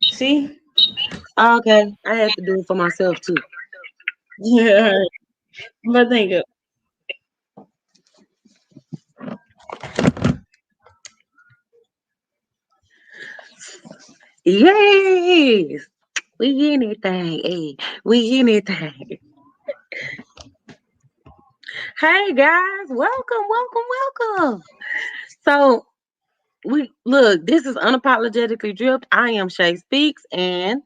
See? Okay, I had to do it for myself too. Yeah. But think of Yes, we anything. Hey, we anything. Hey guys, welcome, welcome, welcome. So we look. This is unapologetically dripped. I am Shay Speaks, and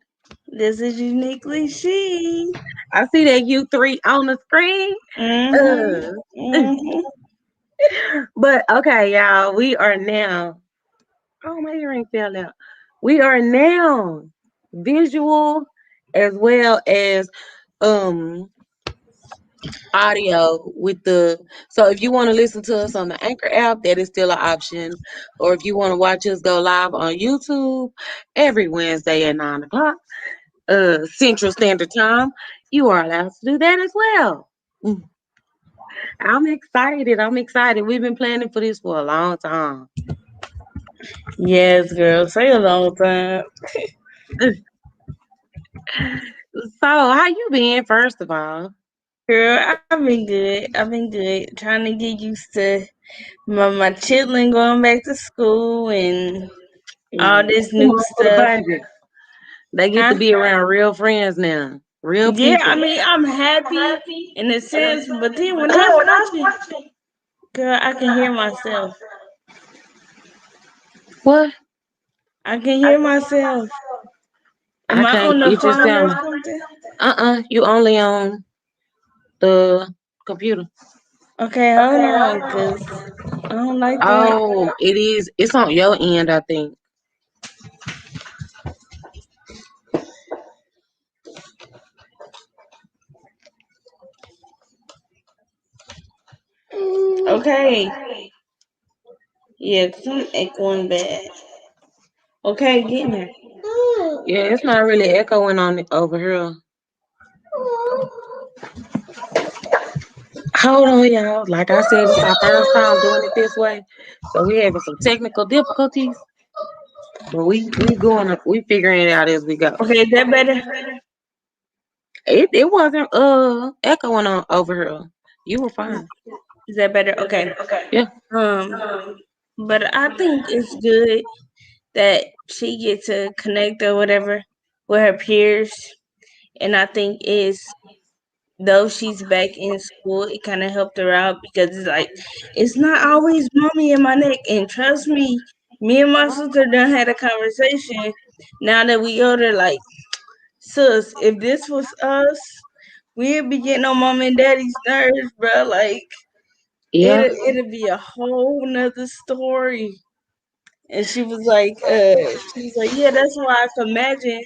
this is uniquely she. I see that you three on the screen. Mm-hmm. Uh, Mm-hmm. but okay, y'all, we are now. Oh, my earring fell out. We are now visual as well as um audio with the so if you want to listen to us on the Anchor app, that is still an option. Or if you want to watch us go live on YouTube every Wednesday at 9 o'clock Central Standard Time, you are allowed to do that as well. Mm, I'm excited. I'm excited. We've been planning for this for a long time. Yes, girl. Say a long time. So how you been, first of all? Girl, I've been good. I've been good. Trying to get used to my children going back to school and all Yeah, this come new on for the stuff. baby. They get to Huh? be around real friends now, real Yeah, people. I mean, I'm happy in a sense, but then when I was watching, girl, I can hear myself. What? I can hear myself. Am I I can't. on the It just phone or sound. something? You only on the computer. Okay, hold on, cause I don't like that. Oh, it is. It's on your end, I think. Okay, yeah, cause I'm echoing bad. Okay, getting there. Yeah, it's not really echoing on it over here. Hold on, y'all. Like I said, it's our first time doing it this way, so we having some technical difficulties. But we going up. We figuring it out as we go. Okay, is that better? It wasn't echoing on over here. You were fine. Is that better? Okay. Yeah. Um, but I think it's good that she get to connect or whatever with her peers, and I think is though she's back in school, it kind of helped her out because it's like it's not always mommy in my neck. And trust me, me and my sister done had a conversation. Now that we older, like sis, if this was us, we'd be getting on mom and daddy's nerves, bro. Like Yeah. it'll be a whole nother story. And she was like, yeah, that's why I can imagine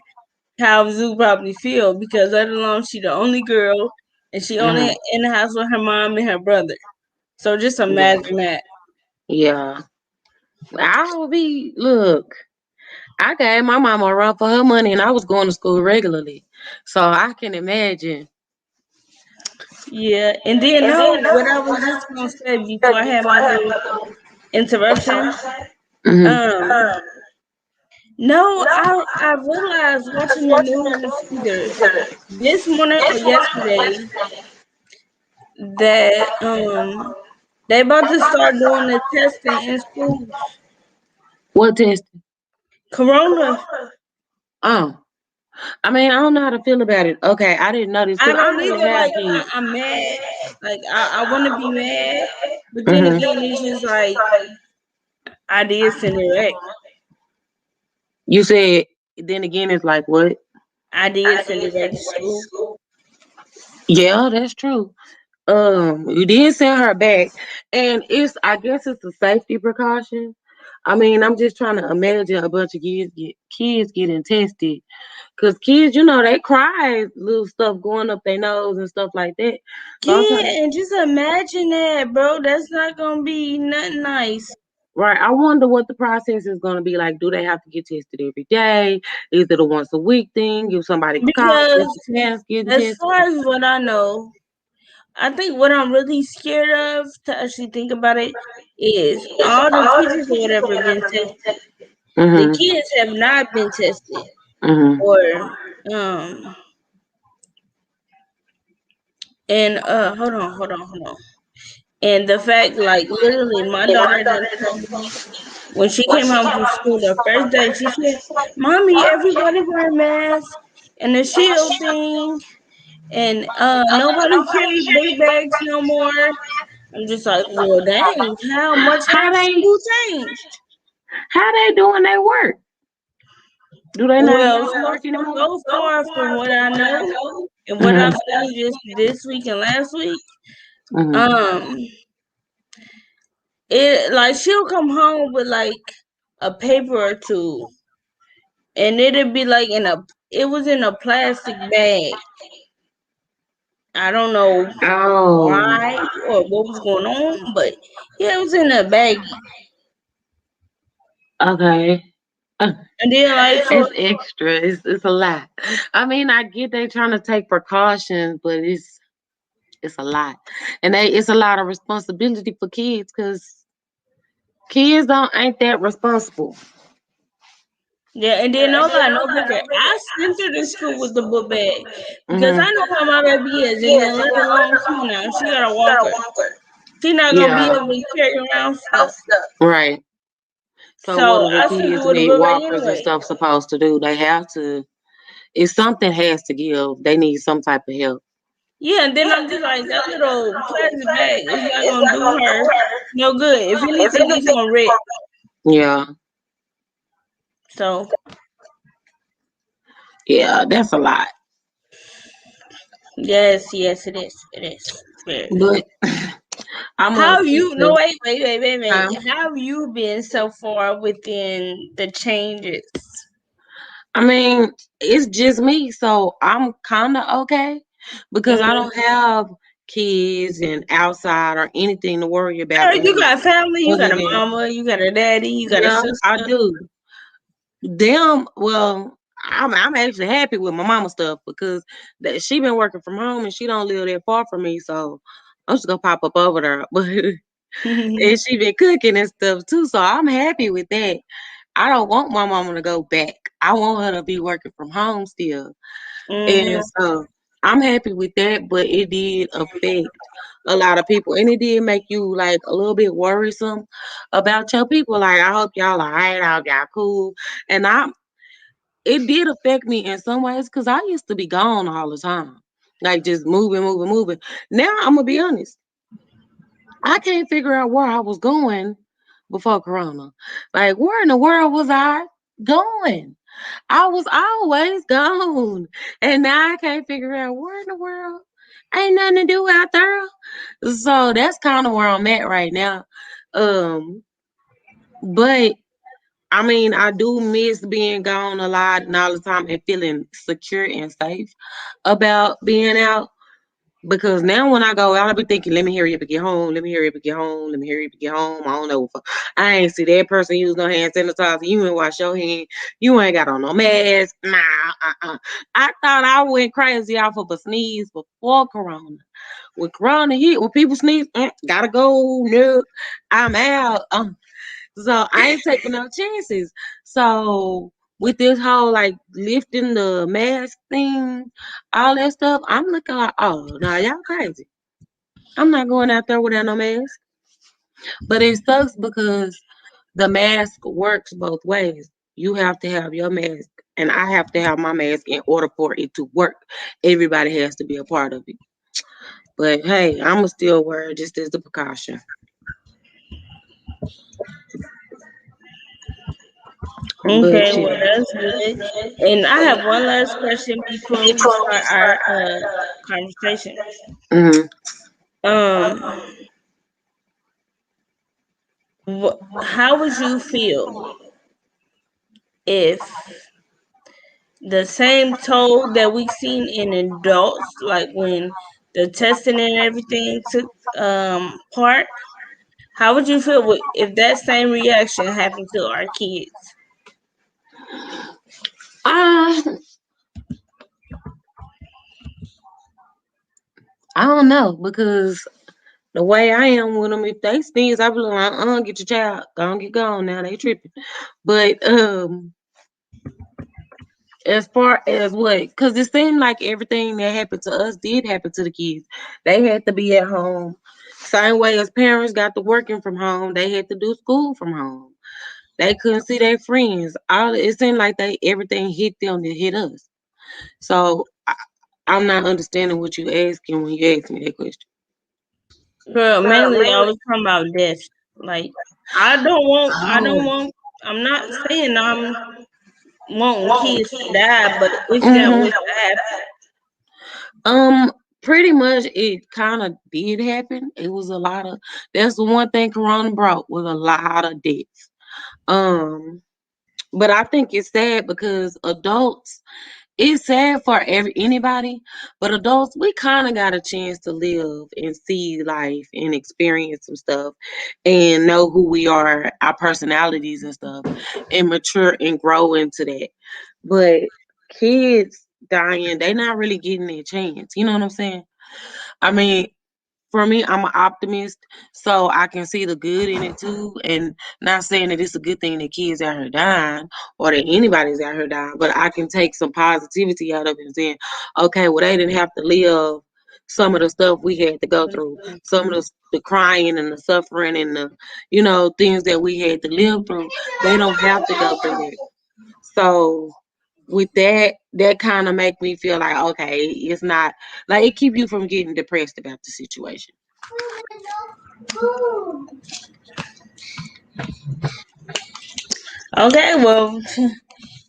how Zoo probably feel because let alone she the only girl and she Mhm. only in the house with her mom and her brother. So just Yeah. imagine that. Yeah. I would be look. I gave my mama a run for her money, and I was going to school regularly, so I can imagine. Yeah, and then no, what I was just gonna say before I had my little interruption. Hmm. Um, no, I realized watching the news either this morning or yesterday that they about to start doing the testing in schools. What test? Corona. Oh, I mean, I don't know how to feel about it. Okay, I didn't know this I because I don't don't really either. have Like kids. I'm mad. Like I want to be mad, but then Hmm. again, it's just like I did send it back. You said. Then again, it's like what? I did send it back to school. Yeah, that's true. You did send her back, and I guess it's a safety precaution. I mean, I'm just trying to imagine a bunch of kids getting tested, cause kids, they cry, little stuff going up their nose and stuff like that. So I'm trying, Yeah, and just imagine that, bro. That's not gonna be nothing nice. right? I wonder what the process is gonna be like. Do they have to get tested every day? Is it a once a week thing? Give somebody call, get Because the test, getting as tested. far as what I know, I think what I'm really scared of to actually think about it is all the teachers or whatever been tested. The Mhm. kids have not been tested, Mhm. or um and hold on. And the fact, like, literally, my daughter done told me when she came home from school the first day, she said, "Mommy, everybody wear masks and the shield thing, and nobody carry big bags no more." I'm just like, well, dang, how much How have they school changed? how they doing their work? Do they not Well, go to work anymore? so far from what I know and what Mhm. I've seen just this week and last week, Mhm. um, it like she'll come home with like a paper or two, and it'd be like it was in a plastic bag. I don't know Oh, why or what was going on, but yeah, it was in a baggie. okay. Uh, And then like for It's extra. It's a lot. I mean, I get they trying to take precautions, but it's a lot, and it's a lot of responsibility for kids because kids don't ain't that responsible. yeah, and then no lie, no bigger. I sent her to school with the book bag because I know how my baby is, and then let alone, come on now, she got a walker. She not gonna be Yeah, able to carry around stuff. right. So what So are the I sent her kids with a with book bag walkers and anyway. stuff supposed to do? They have to. If something has to give, they need some type of help. Yeah, and then I'm just like, that little plastic bag is not gonna do her no good. If anything, it's gonna rip. Yeah, So yeah, that's a lot. yes, it is. It is. Very. But I'm How a you? No, teacher. wait. Huh? How you been so far within the changes? I mean, it's just me, so I'm kind of okay because I Mm-hmm. don't have kids and outside or anything to worry about Girl, with you me. got family. You Other got a than, mama. You got a daddy. You got a yeah, I sister. do. Them, well, I'm actually happy with my mama stuff because that she been working from home and she don't live that far from me, so I'm just gonna pop up over there. But and she been cooking and stuff too, so I'm happy with that. I don't want my mama to go back. I want her to be working from home still. And Mm-hmm. so I'm happy with that, but it did affect a lot of people. And it did make you like a little bit worrisome about your people. Like, I hope y'all all right, I hope y'all cool. And it did affect me in some ways because I used to be gone all the time. Like just moving. Now I'm gonna be honest. I can't figure out where I was going before Corona. Like, where in the world was I going? I was always gone. And now I can't figure out where in the world. Ain't nothing to do out there. So that's kind of where I'm at right now. Um, but I mean, I do miss being gone a lot and all the time and feeling secure and safe about being out. Because now when I go out, I be thinking, let me hurry up and get home. Let me hurry up and get home. Let me hurry up and get home. I don't know. I ain't see that person use no hand sanitizer. You ain't wash your hand. You ain't got on no mask. Nah, I thought I went crazy off of a sneeze before Corona. When Corona hit, when people sneeze, gotta go. No, I'm out. So I ain't taking no chances. So with this whole like lifting the mask thing, all that stuff, I'm looking like, oh no, y'all crazy. I'm not going out there without no mask. But it sucks because the mask works both ways. You have to have your mask, and I have to have my mask in order for it to work. Everybody has to be a part of it. But hey, I'ma still wear it just as a precaution. Okay, But well yeah. that's good. And I have one last question before we start our conversation. Hmm. Um, how would you feel if the same toll that we seen in adults, like when the testing and everything took part, how would you feel if that same reaction happened to our kids? Uh, I don't know because The way I am with them, if they sneeze, I be like, get your child, go on, get gone now. They tripping. But as far as what, because it seemed like everything that happened to us did happen to the kids. They had to be at home. Same way as parents got to working from home, they had to do school from home. They couldn't see their friends. All it seemed like they everything hit them that hit us. So I'm not understanding what you asking when you ask me that question. Girl, mainly I was talking about this. Like, I don't Oh. want, I'm not saying I'm wanting kids to die, but if that hmm was to happen, Um, Pretty much it kind of did happen. It was a lot of that's the one thing Corona brought was a lot of deaths. Um, but I think it's sad because adults, it's sad for anybody, but adults, we kind of got a chance to live and see life and experience some stuff and know who we are, our personalities and stuff, and mature and grow into that. But kids dying, they not really getting their chance. You know what I'm saying? I mean, for me, I'm an optimist, so I can see the good in it too. And not saying that it's a good thing that kids out here dying or that anybody's out here dying, but I can take some positivity out of it and saying, okay, well, they didn't have to live some of the stuff we had to go through, some of the crying and the suffering and the, things that we had to live through. They don't have to go through that. So with that kind of make me feel like okay, it's not like it keep you from getting depressed about the situation. okay, well,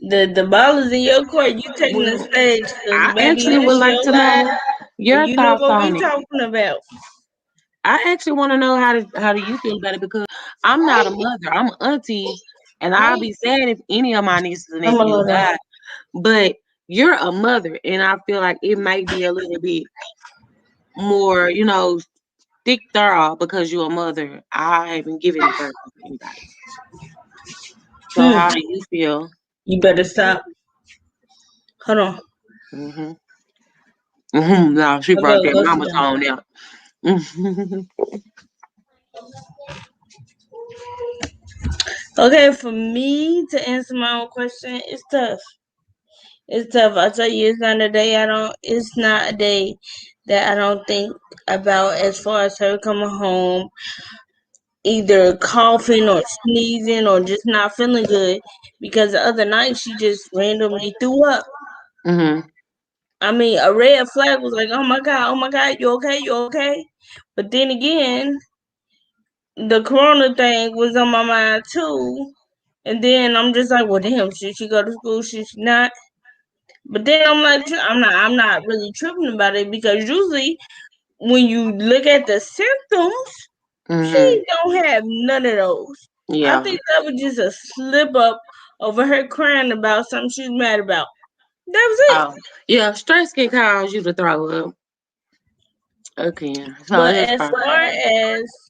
the ball is in your court. You taking the Well, stage, cause I baby, actually would this like your to life, know and your you know thoughts what we on it. talking about. I actually want to know how do you feel about it because I'm not a mother. I'm an auntie, and I'll be sad if any of my nieces and I'm a nephews little. die. But you're a mother, and I feel like it might be a little bit more, stick thorough because you're a mother. I haven't given birth to anybody. So how Hmm. do you feel? You better stop. Hold on. Mhm. Mhm. No, she brought that Go sit mama down. tone out. Mhm. Okay, for me to answer my own question, it's tough. It's tough. I tell you, it's not a day I don't. It's not a day that I don't think about as far as her coming home, either coughing or sneezing or just not feeling good. Because the other night she just randomly threw up. Mhm. I mean, a red flag was like, oh my god, you okay, you okay? But then again, the corona thing was on my mind too. And then I'm just like, well, damn, should she go to school? Should she not? But then I'm like, I'm not really tripping about it because usually when you look at the symptoms, Mhm. she don't have none of those. I Yeah. think that was just a slip up over her crying about something she's mad about. That was it. Oh. Yeah. Stress can cause you to throw up. Okay. So But it's as far fine. as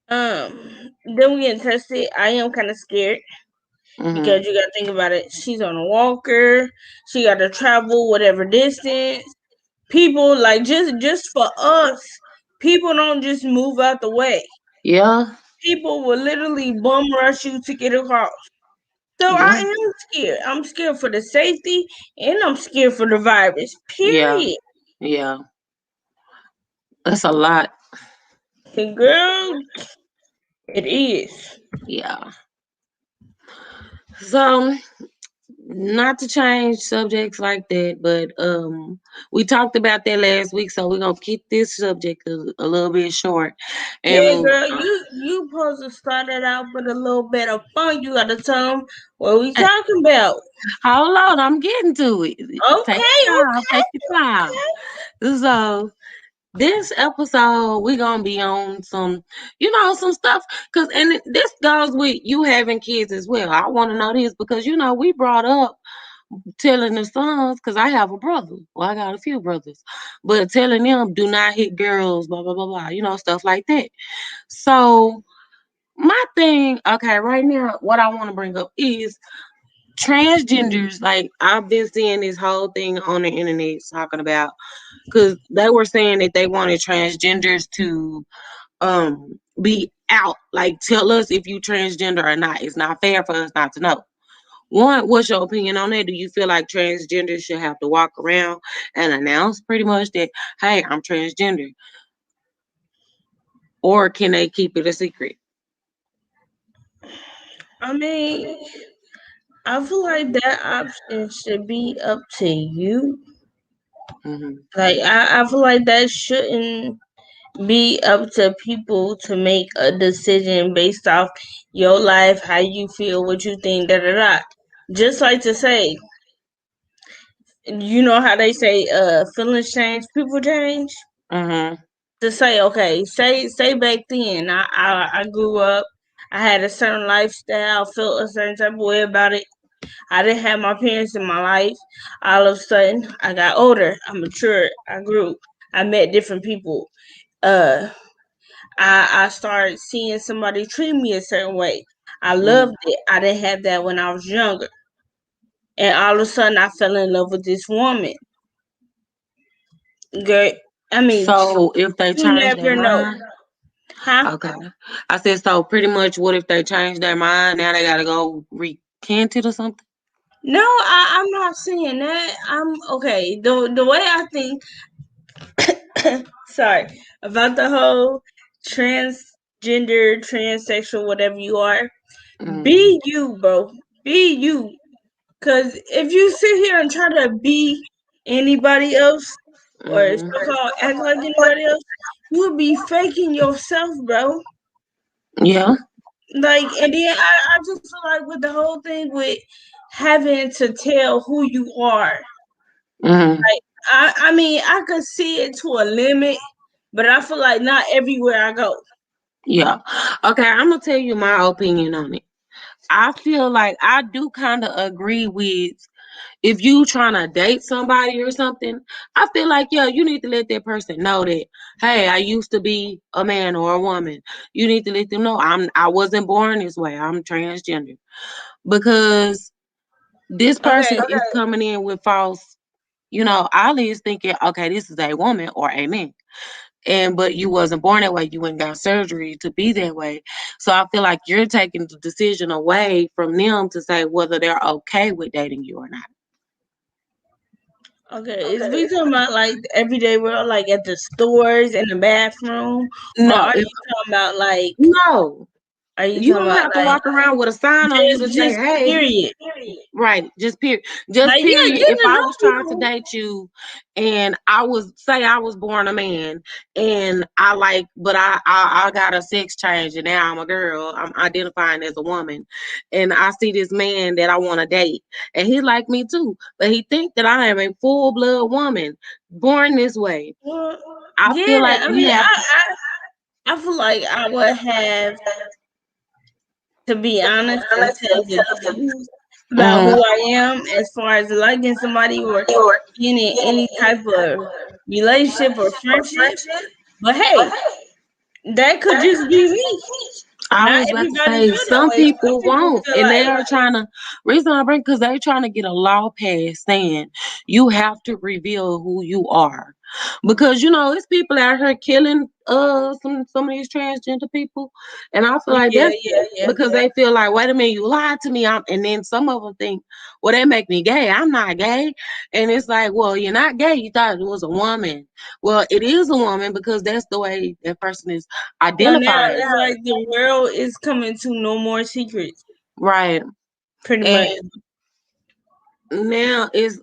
them getting tested, I am kind of scared Mhm. because you got to think about it. She's on a walker. She got to travel whatever distance. People like just for us, people don't just move out the way. Yeah. People will literally bum rush you to get across. So I Yeah. am scared. I'm scared for the safety and I'm scared for the virus. Yeah. Period. Yeah. That's a lot. And girl, it is. Yeah. So not to change subjects like that, but we talked about that last week, so we're gonna keep this subject a little bit short and Yeah, move girl, on. you supposed to start it out with a little bit of fun. You gotta tell them what we talking about. Hold on, I'm getting to it. Take Okay, your time, okay, take your time. So this episode we gonna be on some, some stuff, this goes with you having kids as well. I want to know this because we brought up telling the sons because I have a brother. Well, I got a few brothers, but telling them do not hit girls, blah blah blah blah. Stuff like that. So my thing, okay, right now, what I want to bring up is transgenders, like I've been seeing this whole thing on the internet talking about, because they were saying that they wanted transgenders to be out, like tell us if you transgender or not. It's not fair for us not to know. One, what's your opinion on that? Do you feel like transgenders should have to walk around and announce pretty much that, hey, I'm transgender, or can they keep it a secret? I mean, I feel like that option should be up to you. Hmm. Like I feel like that shouldn't be up to people to make a decision based off your life, how you feel, what you think, da da da. Just like to say, you know how they say, feelings change, people change. Hmm. To say, okay, say back then, I grew up, I had a certain lifestyle, felt a certain type of way about it. I didn't have my parents in my life. All of a sudden, I got older, I matured, I grew, I met different people. Uh, I started seeing somebody treat me a certain way. I Hmm. loved it. I didn't have that when I was younger. And all of a sudden, I fell in love with this woman. Girl, I mean, So if they you change their never know, mind, huh? okay. I said, so pretty much what if they change their mind? Now they gotta go recant it or something? No, I'm not saying that. I'm okay. The way I think, sorry, about the whole transgender, transsexual, whatever you are, Hmm. be you, bro. Be you. Cause if you sit here and try to be anybody else or Hmm. so called act like anybody else, you would be faking yourself, bro. Yeah. Like, and then I just feel like with the whole thing with having to tell who you are. Hmm. Like, I mean, I could see it to a limit, but I feel like not everywhere I go. Yeah. Okay, I'm gonna tell you my opinion on it. I feel like I do kind of agree with, if you trying to date somebody or something, I feel like, yeah, you need to let that person know that, hey, I used to be a man or a woman. You need to let them know I wasn't born this way. I'm transgender. Because this person Okay, is coming in with false, Ali is thinking, okay, this is a woman or a man. And but you wasn't born that way. You went and got surgery to be that way. So I feel like you're taking the decision away from them to say whether they're okay with dating you or not. okay. Is we talking about like the everyday world, like at the stores, in the bathroom, or No, are if you talking about like? no, Are you you talking don't about have to like walk around with a sign on you to say, just hey, period? right, just period. Just Like yeah, period. getting If to I know was trying to people. date you and I was born a man and I like, but I got a sex change and now I'm a girl. I'm identifying as a woman. And I see this man that I want to date and he like me too. But he think that I am a full blood woman born this way. Well, I yeah, feel like I we mean, have I feel like I would have to be honest and tell the truth about Mhm. who I am as far as liking somebody or being in any type of relationship or friendship. But hey, that could just be me. I Not was about to everybody say feel that some way. Some people people won't, feel and they like, are trying to reason I bring because they're trying to get a law passed saying you have to reveal who you are, because it's people out here killing some of these transgender people, and I feel like yeah, that's yeah, yeah. because they feel like, wait a minute, you lied to me, and then some of them think, well, they make me gay. I'm not gay, and it's like, well, you're not gay. You thought it was a woman. Well, it is a woman because that's the way that person is So now identifying. it's like the world is coming to no more secrets, Right. pretty And much. now is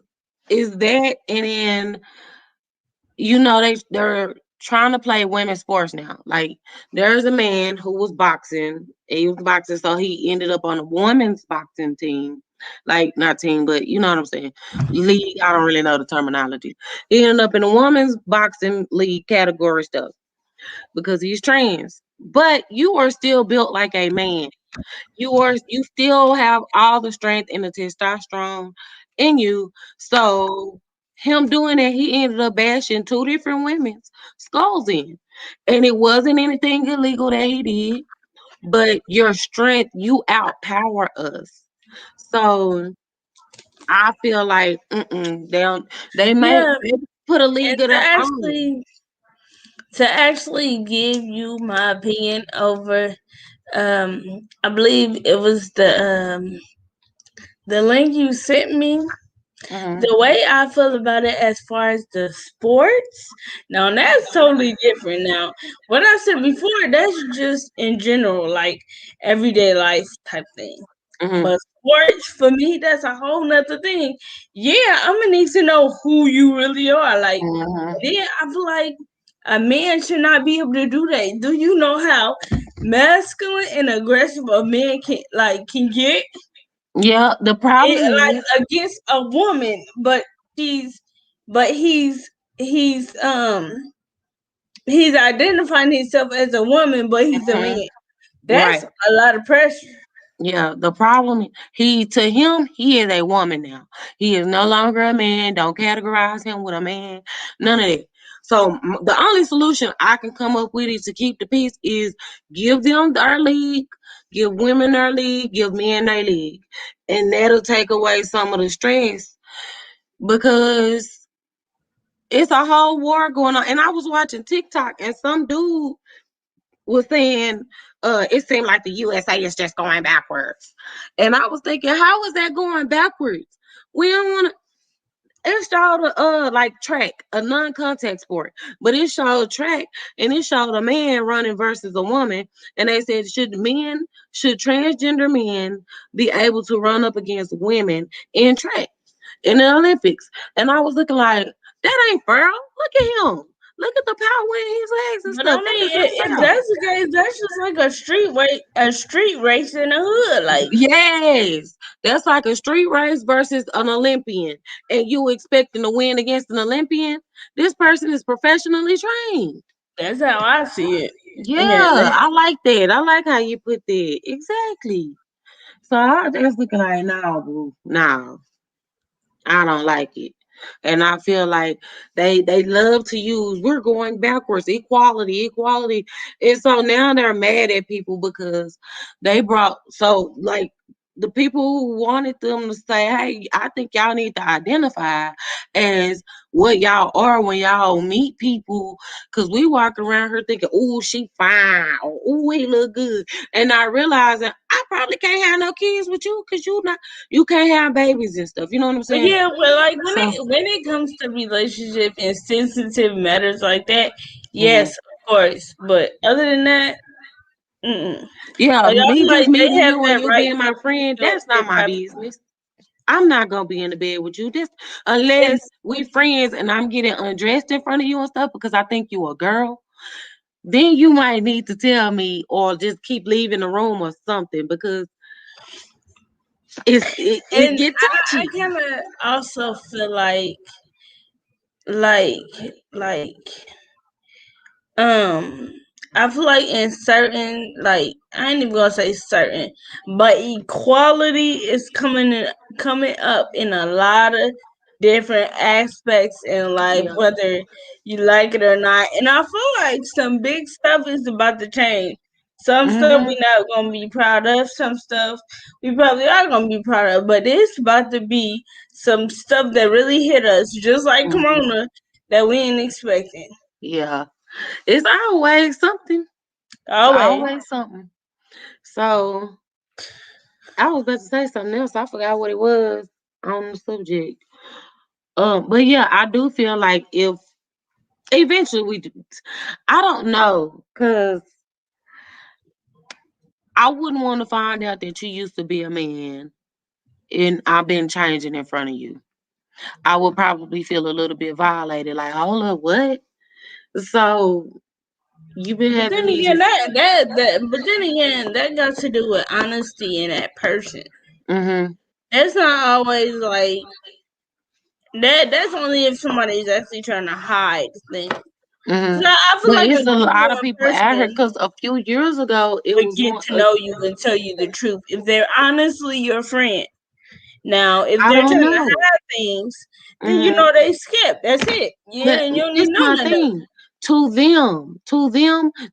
that, and then they're trying to play women's sports now. Like there's a man who was boxing. He was boxing, so he ended up on a women's boxing team. Like not team, but you know what I'm saying. League. I don't really know the terminology. He ended up in a women's boxing league category stuff because he's trans. But you are still built like a man. You still have all the strength and the testosterone in you. So him doing that, he ended up bashing two different women's skulls in. And it wasn't anything illegal that he did, but your strength, you outpower us. So I feel like they don't. They may Yeah, put a and league of their own. to actually give you my opinion over, I believe it was the link you sent me. Hmm. The way I feel about it as far as the sports, now that's totally different. Now, what I said before, that's just in general, like everyday life type thing. Hmm. But sports, for me, that's a whole nother thing. Yeah, I'm gonna need to know who you really are. Like, Hmm. then I feel like a man should not be able to do that. Do you know how masculine and aggressive a man can get? Yeah, the problem is. Like against a woman, but she's but he's identifying himself as a woman, but he's a Mhm. man. That's Right. a lot of pressure. Yeah, the problem he to him, he is a woman now. He is no longer a man. Don't categorize him with a man. None of that. So the only solution I can come up with is to keep the peace is give them their league, give women their league, give men their league. And that'll take away some of the stress because it's a whole war going on. And I was watching TikTok and some dude was saying it seemed like the USA is just going backwards. And I was thinking, how is that going backwards? We don't want to. It showed like track, a non-contact sport, but it showed track and it showed a man running versus a woman, and they said should transgender men be able to run up against women in track in the Olympics? And I was looking like that ain't fair. Look at him. Look at the power in his legs and But I stuff. That mean, is if unfair. that's the case, that's just like a street race in the hood. Like, Yes, that's like a street race versus an Olympian, and you expecting to win against an Olympian. This person is professionally trained. that's how I see it. Yeah, Yeah, I like that. I like how you put that. Exactly. So I just looking like, no, boo, no. I don't like it. And I feel like they love to use we're going backwards, equality, equality. And so now they're mad at people because they brought so like the people who wanted them to say, hey, I think y'all need to identify as what y'all are when y'all meet people. Cause we walk around here thinking, oh, she fine, or oh, he look good. And I realizing I probably can't have no kids with you because you can't have babies and stuff. You know what I'm but saying? yeah, but like So, when it comes to relationship and sensitive matters like that, yes, mhm. of course. But other than that, mm-mm. Yeah, Like I me feel just like they meeting have you and that you right being to my really friend, do that's their not my privacy. business. I'm not gonna be in the bed with you. This And unless we friends and I'm getting undressed in front of you and stuff because I think you a girl. Then you might need to tell me or just keep leaving the room or something because it and get I touchy. kind of also feel like like Um, I feel like in certain, like I ain't even gonna say certain, but equality is coming up in a lot of different aspects in life, Yeah. whether you like it or not. And I feel like some big stuff is about to change. Some stuff Hmm. we not gonna be proud of. Some stuff we probably are gonna be proud of. But it's about to be some stuff that really hit us, just like Hmm. Corona, that we ain't expecting. Yeah. It's always something. It's Always. always something. So I was about to say something else. I forgot what it was on the subject. But yeah, I do feel like if eventually we do, I don't know, cause I wouldn't want to find out that you used to be a man and I've been changing in front of you. I would probably feel a little bit violated, like, hold up, what? So you've been But having then these. again, but then again, that got to do with honesty in that person. Mm-hmm. That's not always like that. That's only if somebody's actually trying to hide things. Mm-hmm. So I feel But like a it's a lot of genuine people out here person because a few years ago it would was get one. to know you and tell you the truth if they're honestly your friend. Now, if I they're don't trying to know. hide things, then you Mm-hmm. know they skip. That's it. Yeah, But and you don't this even know my nothing else. thing. To them,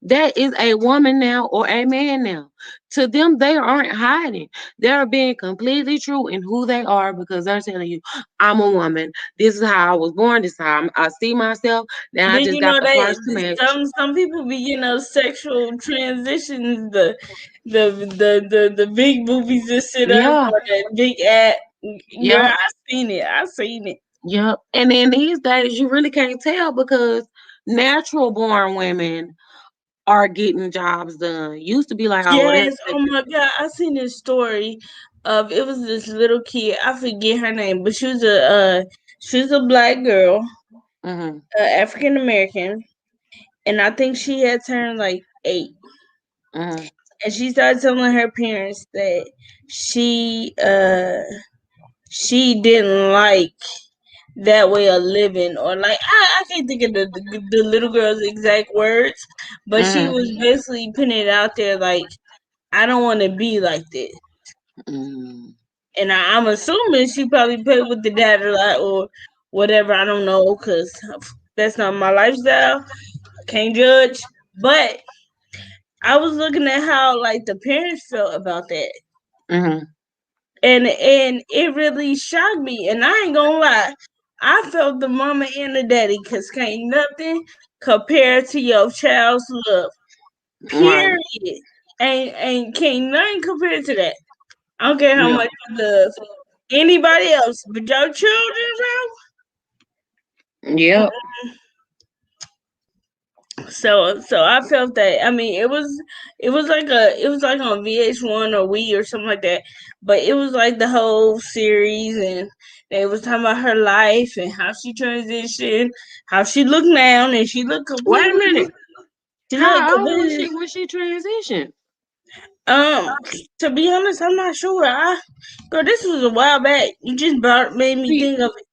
that is a woman now or a man now. To them, they aren't hiding. They're being completely true in who they are because they're telling you, I'm a woman. This is how I was born. This is how I see myself. Now I Then just you got know the they parts to match. some people be sexual transitions the big boobies that sit up Yeah, or that big ass. Girl, yep, I seen it. I seen it. yep. And then these days, you really can't tell because natural born women are getting jobs done. Used to be like, oh, well, that's Yes. Oh my God, I seen this story of it was this little kid. I forget her name, but she was a black girl, mm-hmm, African American, and I think she had turned like 8. mm-hmm, And she started telling her parents that she uh she didn't like that way of living, or like I can't think of the little girl's exact words, but she mm-hmm, was basically putting it out there like I don't want to be like this. mm-hmm. And I'm assuming she probably played with the dad a lot or whatever. I don't know because that's not my lifestyle. I can't judge. But I was looking at how like the parents felt about that, Mm-hmm. and it really shocked me. And I ain't gonna lie, I felt the mama and the daddy because can't nothing compare to your child's love. Right. Period. Ain't can't nothing compare to that. I don't care how Yeah. much you love anybody else, but your children, bro. Yep. So I felt that. I mean, it was like on VH1 or We or something like that. But it was like the whole series, and they was talking about her life and how she transitioned, how she looked now, and she looked Wait a completely. minute. She looked How old was completely. she when she transitioned? Um, to be honest, I'm not sure. Girl, this was a while back. You just made me See, think of it.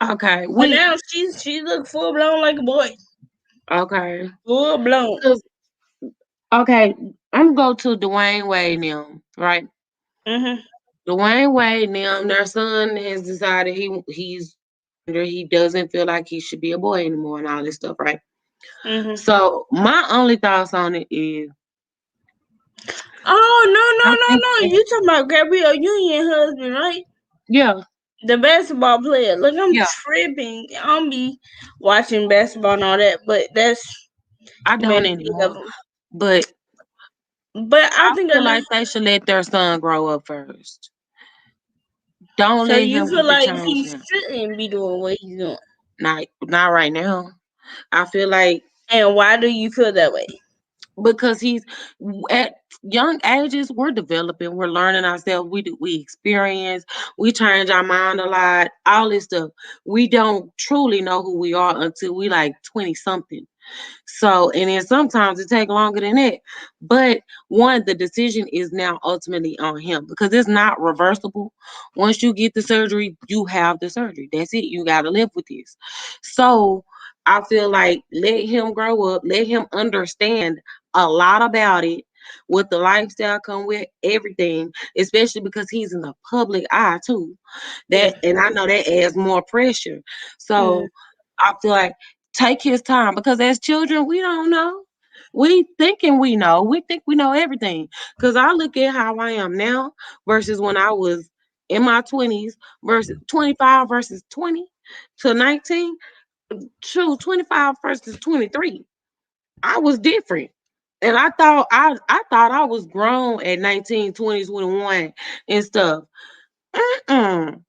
okay, But we now she looked full blown like a boy, okay. full blown. 'Cause- okay, I'm gonna go to Dwayne Wade now, right? Mhm, Dwayne Wade now, their son has decided he doesn't feel like he should be a boy anymore and all this stuff, right? mhm. So my only thoughts on it is Oh I think no! You talking about Gabrielle Union husband, right? yeah, The basketball player. Look, I'm yeah, tripping. I don't be watching basketball and all that, but that's I made don't me think of anymore. him. But But I I think I feel know. like they should let their son grow up first. Don't So let you him feel get the like change he now. shouldn't be doing what he's doing, Not right now. I feel like and why do you feel that way? because he's at young ages, we're developing, we're learning ourselves, we experience, we change our mind a lot, all this stuff. We don't truly know who we are until we like 20 something. So, and then sometimes it take longer than that. But one, the decision is now ultimately on him because it's not reversible. Once you get the surgery, you have the surgery. That's it. You got to live with this. So, I feel like let him grow up, let him understand a lot about it, what the lifestyle come with, everything, especially because he's in the public eye too. Yeah. That and I know that adds more pressure. Mm, So I feel like take his time because as children we don't know. We thinking we know. We think we know everything. Cause I look at how I am now versus when I was in my 20s versus 25 versus 20 to 19. True, 25 versus 23. I was different. And I thought I was grown at 19, 20, 21 and stuff. Mm-mm.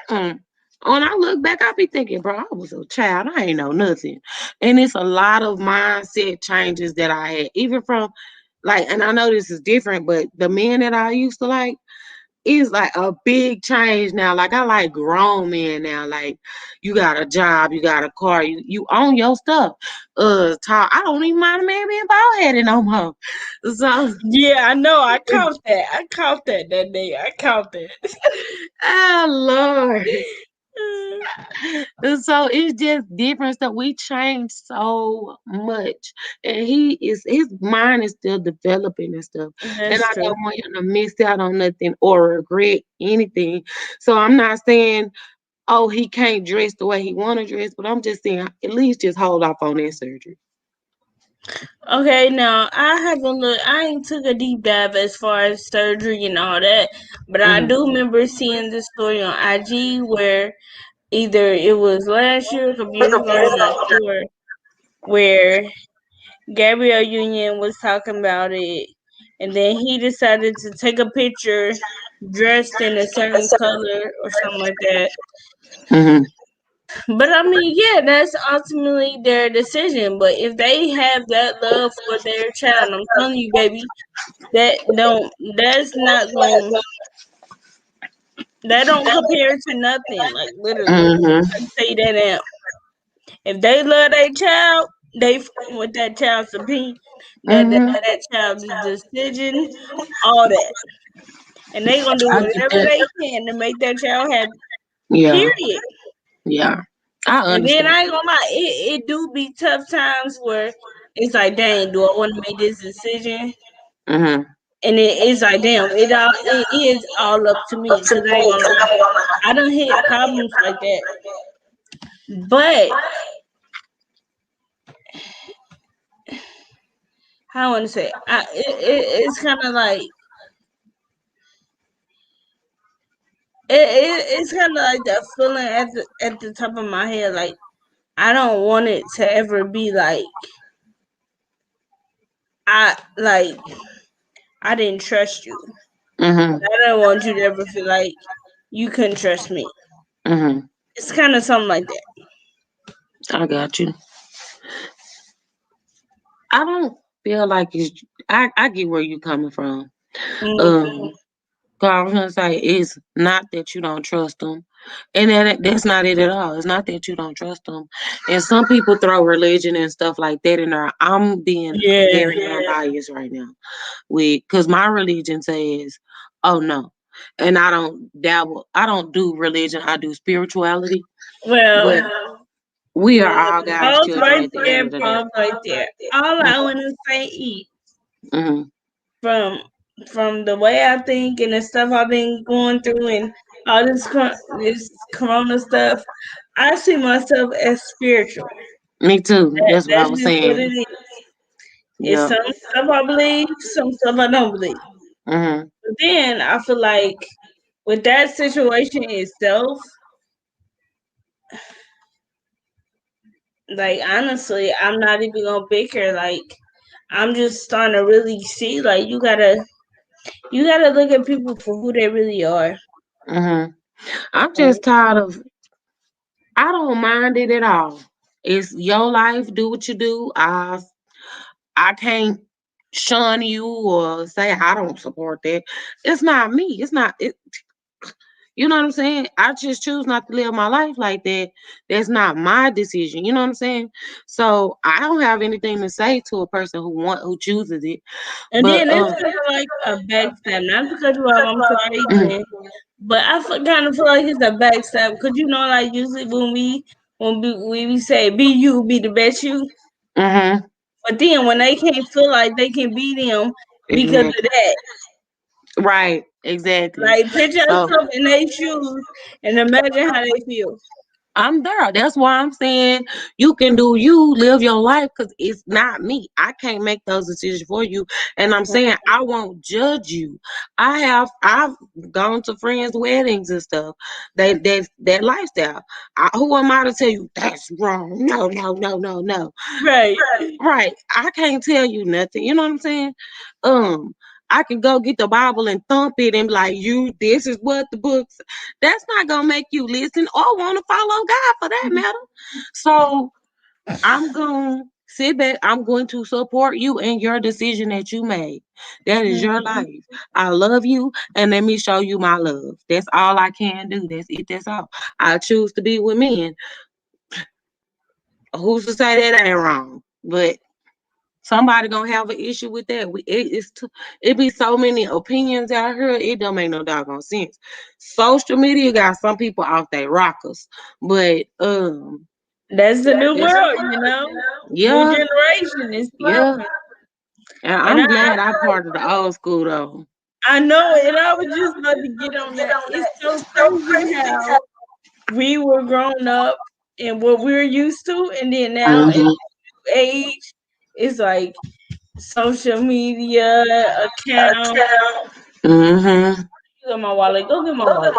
Mm. When I look back, I be thinking, bro, I was a child. I ain't know nothing. And it's a lot of mindset changes that I had, even from like, and I know this is different, but the men that I used to like is like a big change now. Like I like grown men now. Like you got a job, you got a car, you own your stuff. Talk, I don't even mind a man being bald headed no more. So, yeah, I know. I caught that. I caught that day. I caught that. oh Lord. And so it's just different stuff. We change so much. And his mind is still developing and stuff. And That's I true. don't want him to miss out on nothing or regret anything. So I'm not saying oh, he can't dress the way he want to dress, but I'm just saying, at least just hold off on that surgery. Okay, now I haven't looked. I ain't took a deep dive as far as surgery and all that, but I Hmm. do remember seeing this story on IG where either it was last year or a couple years ago, I'm not sure, where Gabrielle Union was talking about it, and then he decided to take a picture dressed in a certain color or something like that. Hmm. But I mean, yeah, that's ultimately their decision. But if they have that love for their child, I'm telling you, baby, that don't that's not going that don't compare to nothing. Like literally, Hmm. I say that now. If they love their child, they with that child's opinion, Hmm. that child's decision, all that, and they gonna do I get whatever that. they can to make that child happy. Yeah, Period. yeah. I And then understand. I ain't gonna lie, it do be tough times where it's like, dang, do I want to make this decision? Hmm. And it is like, damn, it is all up to me because I ain't gonna lie, I done hit problems like that. But how I want to say, it's kind of like it's kind of like that feeling at the top of my head, like I don't want it to ever be like I like I didn't trust you. Hmm. I don't want you to ever feel like you couldn't trust me. Hmm. It's kind of something like that. I got you. I don't feel like it's. I get where you coming from. Mm, Um, 'Cause I was gonna say it's not that you don't trust them, and that's not it at all. It's not that you don't trust them, and some people throw religion and stuff like that in there. I'm being yeah. very unbiased right now with because my religion says, "Oh no," and I don't dabble. I don't do religion. I do spirituality, Well, but we are yeah, all God's pause children right at the end there. of the day. Pause right there. All I want to say is Mm-hmm. from from the way I think and the stuff I've been going through and all this corona stuff, I see myself as spiritual. Me too. That's what I That's was just what saying. it is. It's Yep. some stuff I believe, some stuff I don't believe. Mm-hmm. But then I feel like with that situation itself, like honestly, I'm not even gonna bicker. Like I'm just starting to really see like you gotta look at people for who they really are. Mm-hmm. I'm just tired of. I don't mind it at all. It's your life. Do what you do. I can't shun you or say I don't support that. It's not me. It's not it. You know what I'm saying? I just choose not to live my life like that. That's not my decision. You know what I'm saying? So I don't have anything to say to a person who chooses it. And But then it's kind of like a backstab. Not to cut you off, I'm sorry mm, again. But kind of feel like it's a backstab because you know, like usually when we say be you, be the best you. mm-hmm, But then when they can't feel like they can be them because of exactly. that, Right, exactly. like put So yourself in their shoes and imagine how they feel. I'm there. That's why I'm saying you can do you, live your life, because it's not me. I can't make those decisions for you. And I'm saying I won't judge you. I've gone to friends' weddings and stuff. That lifestyle. Who am I to tell you that's wrong? No, no, no, no, no. Right. Right. I can't tell you nothing. You know what I'm saying? Um, I can go get the Bible and thump it and be like, you, this is what the books. That's not gonna make you listen or want to follow God for that matter. So I'm gonna sit back. I'm going to support you in your decision that you made. That is your Mhm. life. I love you, and let me show you my love. That's all I can do. That's it. That's all. I choose to be with men. Who's to say that ain't wrong? But somebody gonna have an issue with that. It be so many opinions out here. It don't make no doggone sense. Social media got some people off their rockers, but That's the new it's, world, you know. New yeah, generation is yeah. popping, And and I'm glad I'm part of the old school I know it. I was just about to get on that. It's so crazy how we were grown up and what we were used to, and then now in Mhm. age, it's like social media account. Mhm. Go get my wallet. Go get my wallet.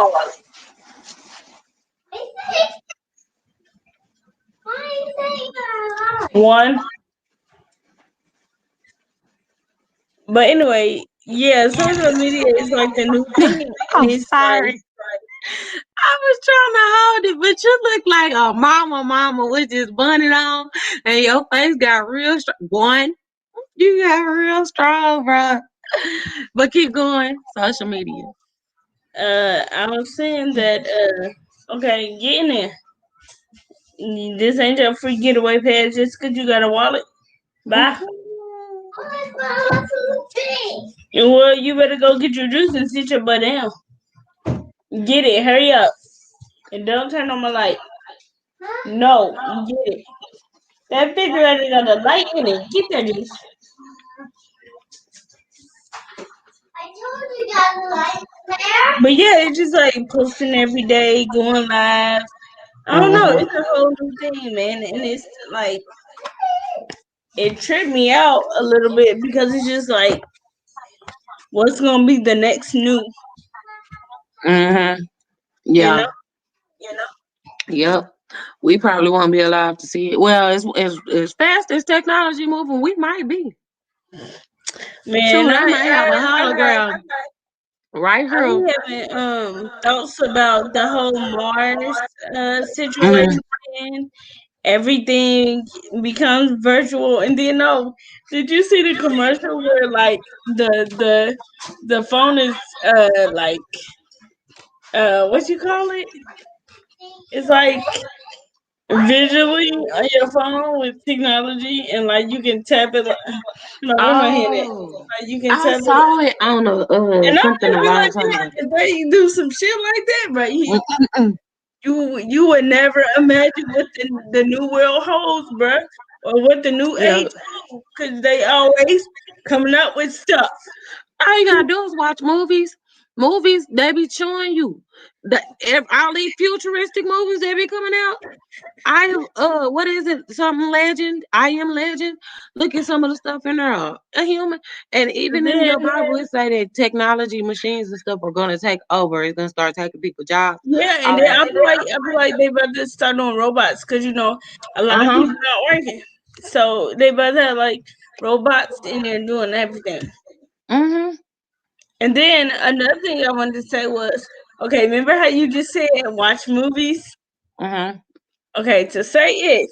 One, but anyway, yeah, social media is like the new thing, and I'm it's like sorry. I was trying to hold it, but you look like a mama with this bonnet on, and your face got real strong. One, you got real strong, bro. But keep going. Social media. I was saying that okay, get in there. This ain't your free getaway pass just 'cause you got a wallet. Bye. And well, you better go get your juice and sit your butt down. Get it. Hurry up. And don't turn on my light. No, get it. That refrigerator got a light in it. Get that juice. But yeah, it's just like posting every day, going live. I don't know. Mhm. It's a whole new thing, man. And it's like, it tripped me out a little bit because it's just like, what's going to be the next new, Mhm. you know? Yeah. Yep. We probably won't be alive to see it. Well, as fast as technology moving, we might be. Shoot, Man, I might have a hologram right I here. be having thoughts about the whole Mars Mhm. situation. Everything becomes virtual, and then did you see the commercial where like the phone is like what you call it? It's like visually on your phone with technology, and like you can tap it. No, where my hand at? Oh, Like you can I tap it. saw it on a And I something just a be long like, time ago. if they do some shit like that, but Mm-mm. you would never imagine what the new world holds, bruh, or what the new Yeah. age holds, because they always coming up with stuff. All you gotta do is watch movies. Movies, they be showing you all these futuristic movies they be coming out. I am what is it? Something legend. I am legend. Look at some of the stuff in there. A human. And And even in then your Bible it say that technology, machines and stuff are gonna take over. It's gonna start taking people's jobs. yeah, and All then that. I feel like they about to start doing robots, because a lot of Uh-huh. people not working, so they about to have like robots in there doing everything. Mm-hmm. And then another thing I wanted to say was, okay, remember how you just said watch movies? Uh-huh. Okay, to say it,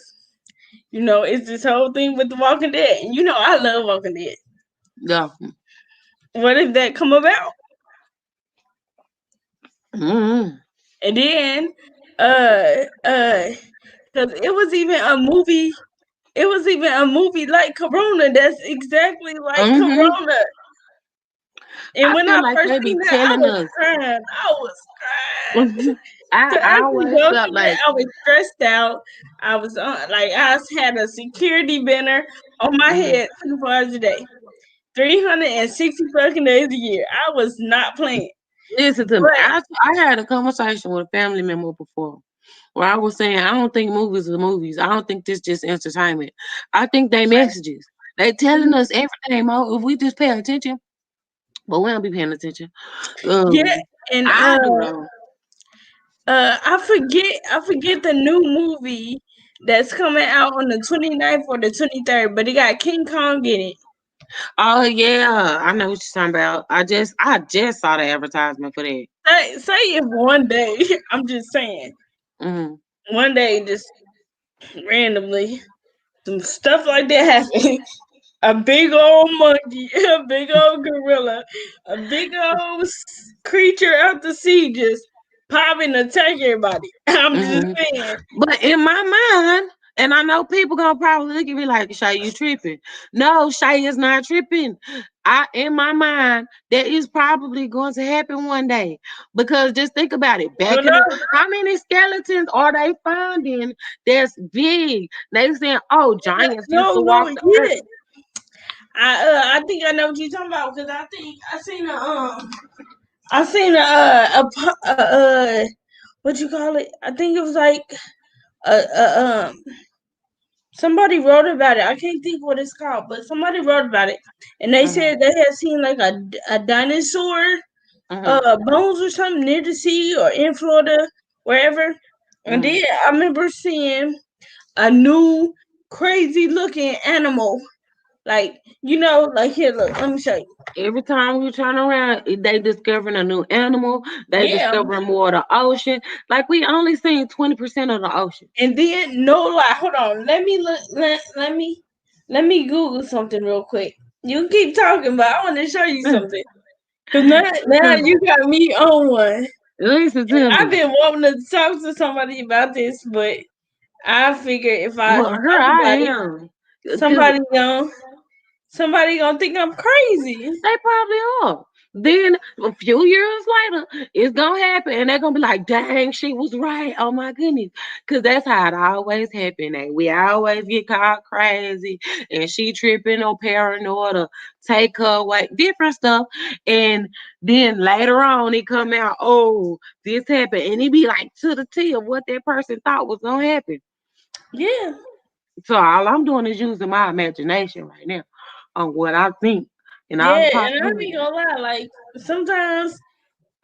it's this whole thing with the Walking Dead. And I love Walking Dead. Yeah. What if that come about? Mm-hmm. And then, because it was even a movie like Corona that's exactly like Mm-hmm. Corona. And I when feel I like first they be seen that, I telling was us. crying. I was crying. To I actually always go felt through that, like I was stressed out. I was I had a security banner on my mhm. head 24 hours a day, 360 fucking days a year. I was not playing. Listen to me. But I had a conversation with a family member before where I was saying I don't think movies are movies. I don't think this just entertainment. I think they messages. They telling us everything, Mo, if we just pay attention. But we don't be paying attention. yeah, Um, and I do though. I forget the new movie that's coming out on the 29th or the 23rd, but it got King Kong in it. Oh yeah, I know what you're talking about. I just saw the advertisement for that. Say if one day, I'm just saying, Mm-hmm. one day just randomly some stuff like that happened. A big old monkey, a big old gorilla, a big old creature out the sea just pop and attack everybody. I'm just Mm-hmm. saying. But in my mind, and I know people gonna probably look at me like, Shay, you tripping. No, Shay is not tripping. In my mind, that is probably going to happen one day. Because just think about it. You Back in the know? how many skeletons are they finding that's big? They saying, oh, giants used No, to no, walk the earth. yeah. I think I know what you're talking about, because I think I seen a what you call it? I think it was like a somebody wrote about it. I can't think what it's called, but somebody wrote about it, and they Mm-hmm. said they had seen like a dinosaur Mm-hmm. bones or something near the sea or in Florida, wherever. And Mm-hmm. then I remember seeing a new crazy looking animal. Like, like here, look, let me show you. Every time you turn around, they discovering a new animal. They Yeah. discovering more of the ocean. Like we only seen 20% of the ocean. And then no lie, hold on. Let me look let me Google something real quick. You keep talking, but I want to show you something. Cause now you got me on one. Listen And to I've me. been wanting to talk to somebody about this, but I figure if I Well, here talk I about it, am. Because somebody gonna think I'm crazy. they probably are. Then a few years later, it's gonna happen, and they're gonna be like, "Dang, she was right." Oh my goodness, because that's how it always happen. Eh? We always get called crazy, and she tripping or paranoid or take her away, different stuff. And then later on, it come out, "Oh, this happened," and it be like to the T of what that person thought was gonna happen. Yeah, So all I'm doing is using my imagination right now on what I think and all the yeah, and I ain't possibilities. gonna lie, like sometimes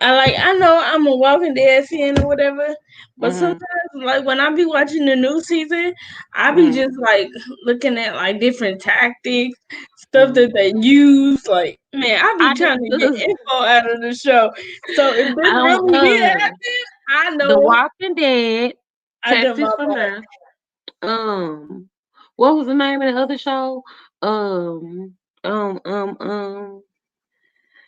I know I'm a Walking Dead fan or whatever, but Mm-hmm. sometimes like when I be watching the new season, I be Mm-hmm. just like looking at like different tactics, stuff Mm-hmm. that they use. Like man, I be I trying do to get too. info out of the show. So if this really did happen, I The know Walking Dead, I done my Texas from part. there. What was the name of the other show? Um, um, um, um,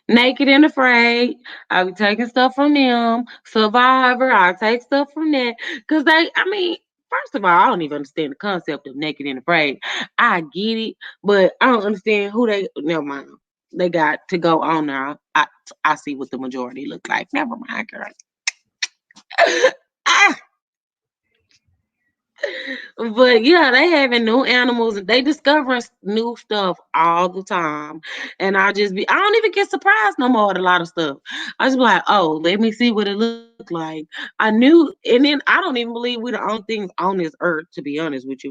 Naked and Afraid. I be taking stuff from them. Survivor. I take stuff from that because I mean. First of all, I don't even understand the concept of naked and afraid. I get it, but I don't understand who they. Never mind. They got to go on there. I see what the majority look like. Never mind, girl. Ah, but yeah, they having new animals and they discovering new stuff all the time. And I don't even get surprised no more at a lot of stuff. I just be like, oh, let me see what it look like. I knew, and then I don't even believe we're the only things on this earth, to be honest with you.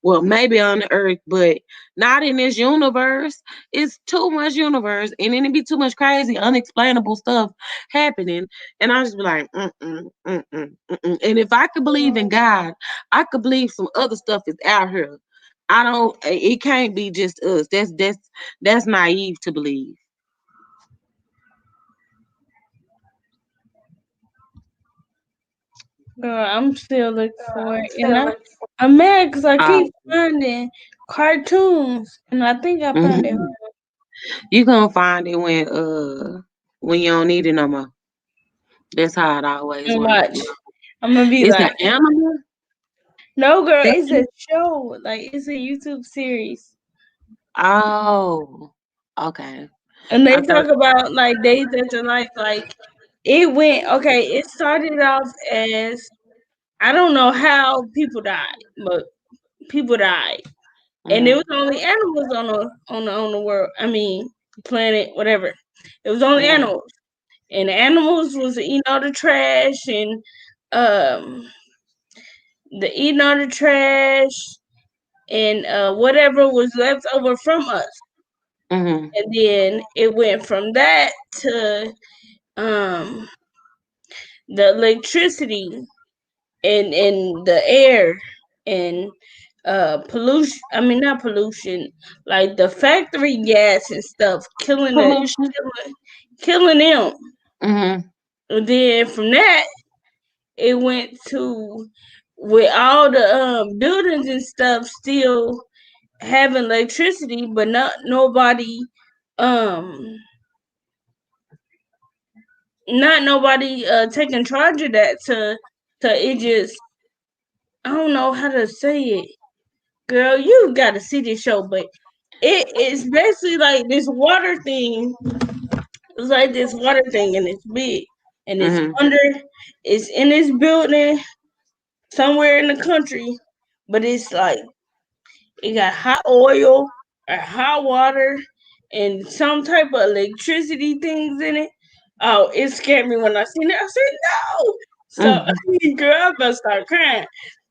Well, maybe on the earth, but not in this universe. It's too much universe, and then it be too much crazy, unexplainable stuff happening. And I just be like, mm-mm. And if I could believe in God, I could believe some other stuff is out here. I don't. It can't be just us. That's naive to believe. Girl, I'm still looking for it, and I'm mad because I Uh, keep finding cartoons, and I think I found it. mhm. You gonna find it when you don't need it no more. That's how it always And works. watch. I'm gonna be It's an like, animal. no, girl, That it's a show. Like it's a YouTube series, oh, okay. and they I thought. talk about like days after life. Like it went okay. It started off as I don't know how people died, but people died, and it was Mm, only animals on the world. I mean, planet, whatever. It was only mm, animals, and the animals was eating all the trash and um the eating all the trash and whatever was left over from us. mm, And then it went from that to um the electricity and the air and pollution. I mean not pollution, like the factory gas and stuff pollution. killing them. Mm, And then from that it went to with all the buildings and stuff still having electricity, but um not nobody taking charge of that to it just I don't know how to say it. Girl, you gotta see this show, but it's basically like this water thing. It's like this water thing and it's big. And mm, it's in this building somewhere in the country, but it's like it got hot oil or hot water and some type of electricity things in it. Oh, it scared me when I seen it. I said no. So, Mhm. girl, I about to start crying.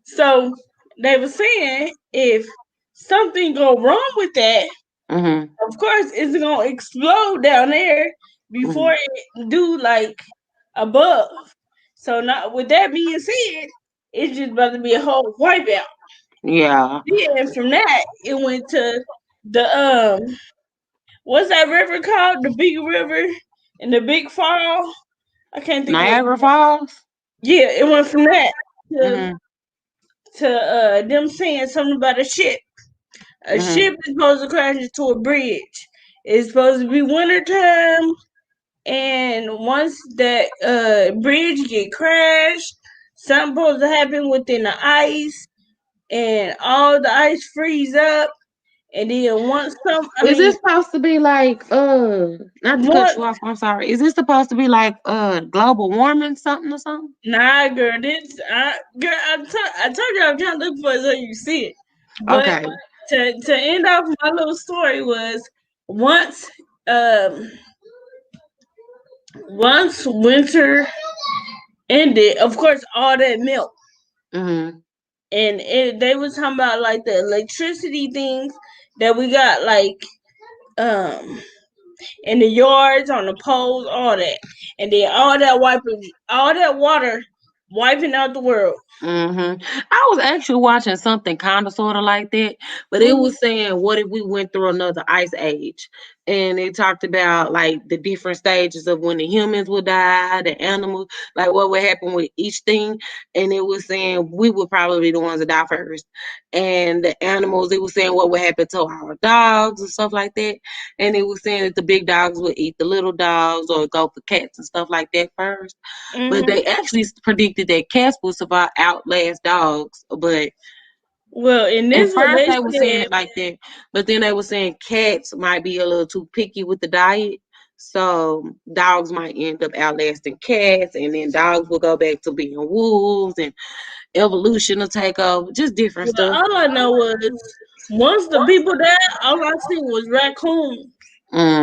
So they were saying if something go wrong with that, Mhm. of course it's gonna explode down there before Mhm. it do like above. So not with that being said, it's just about to be a whole wipeout. Yeah. Then from that it went to the what's that river called? The big river and the big fall. I can't think of it. Niagara Falls. Yeah, it went from that to Mhm. them saying something about a ship. A ship Mhm. is supposed to crash into a bridge. It's supposed to be wintertime, and once that bridge get crashed, something supposed to happen within the ice, and all the ice freeze up, and then once some, I Is mean, this supposed to be like not to cut once you off, I'm sorry. Is this supposed to be like global warming something or something? nah, girl, this girl, I told you I'm trying to look for it so you see it, but Okay. to end off my little story was once um once winter ended, of course, all that melt. Mhm. And they was talking about like the electricity things that we got, like um in the yards, on the poles, all that, and then all that water wiping out the world. I was actually watching something kind of sort of like that, but it Mhm. was saying, what if we went through another ice age? And it talked about like the different stages of when the humans would die, the animals, like what would happen with each thing. And it was saying we would probably be the ones that die first. And the animals, it was saying what would happen to our dogs and stuff like that. And it was saying that the big dogs would eat the little dogs or go for cats and stuff like that first. But Mhm. they actually predicted that cats would survive outlast dogs. But Well, and at this is what first they they were saying said. it like that, but then they were saying cats might be a little too picky with the diet. So dogs might end up outlasting cats, and then dogs will go back to being wolves, and evolution will take over, just different Well, stuff. all I know was once the people died, all I seen was raccoons.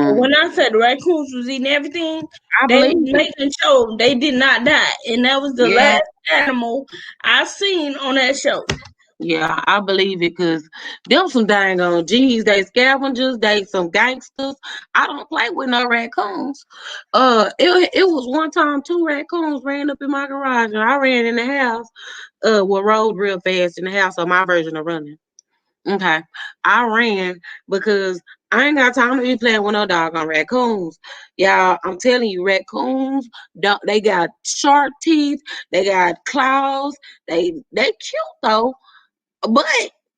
And Mm, when I said raccoons was eating everything, I they was believe it. making sure they did not die, and that was the Yeah, last animal I seen on that show. yeah, I believe it because them some dang on G's, they scavengers, they some gangsters. I don't play with no raccoons. It was one time two raccoons ran up in my garage and I ran in the house. Well, rode real fast in the house on my version of running. Okay, I ran because I ain't got time to be playing with no doggone raccoons. Y'all, I'm telling you, raccoons, they got sharp teeth, they got claws, they cute though, but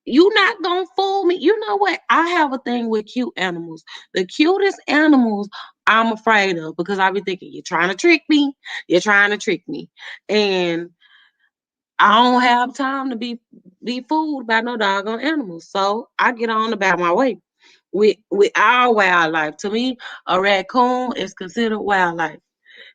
you not gonna fool me. You know what? I have a thing with cute animals. The cutest animals I'm afraid of because I be thinking you're trying to trick me. You're trying to trick me, and I don't have time to be fooled by no doggone animals. So I get on about my way. With our wildlife, to me, a raccoon is considered wildlife.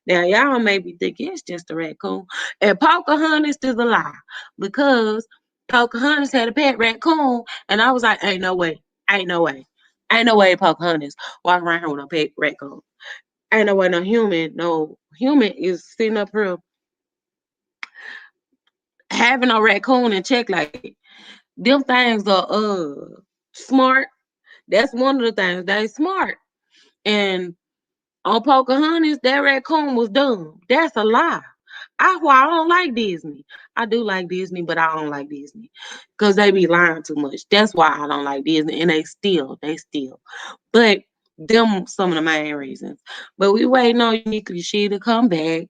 Now, y'all may be thinking it's just a raccoon. And Pocahontas is a lie because Pocahontas had a pet raccoon, and I was like, ain't no way. Ain't no way. Ain't no way Pocahontas walking around here with a pet raccoon. Ain't no way no human is sitting up here having a raccoon and check like that. Them things are smart. That's one of the things. They smart. And on Pocahontas, that raccoon was dumb. That's a lie. I don't like Disney. I do like Disney, but I don't like Disney because they be lying too much. That's why I don't like Disney, and they still. But them some of the main reasons. But we waiting on Uniquely She to come back,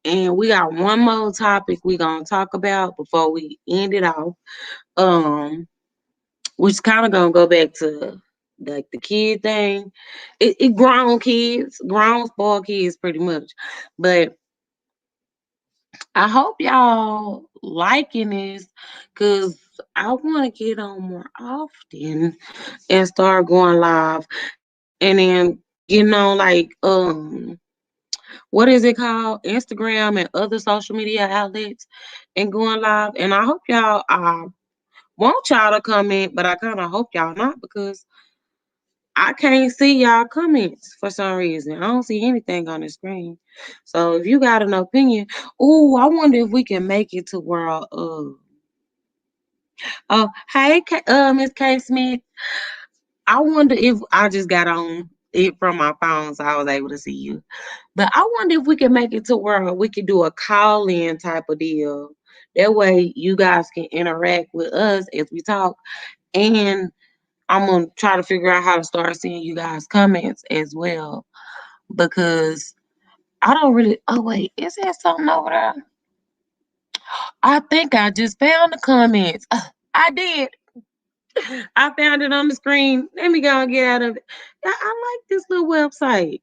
and we got one more topic we gonna talk about before we end it off. Um, which kind of gonna go back to like the kid thing. It grown kids, grown spoiled kids, pretty much. But I hope y'all liking this because I want to get on more often and start going live and then getting on like what is it called? Instagram and other social media outlets and going live. And I hope y'all want y'all to come in, but I kind of hope y'all not because I can't see y'all comments for some reason. I don't see anything on the screen. So if you got an opinion, oh, I wonder if we can make it to where hey, Miss K Smith. I wonder if I just got on it from my phone, so I was able to see you. But I wonder if we can make it to where we can do a call in type of deal. That way, you guys can interact with us as we talk, and I'm gonna try to figure out how to start seeing you guys' comments as well because I don't really. Oh wait, is there something over there? I think I just found the comments. I did. I found it on the screen. Let me go and get out of it. Yeah, I like this little website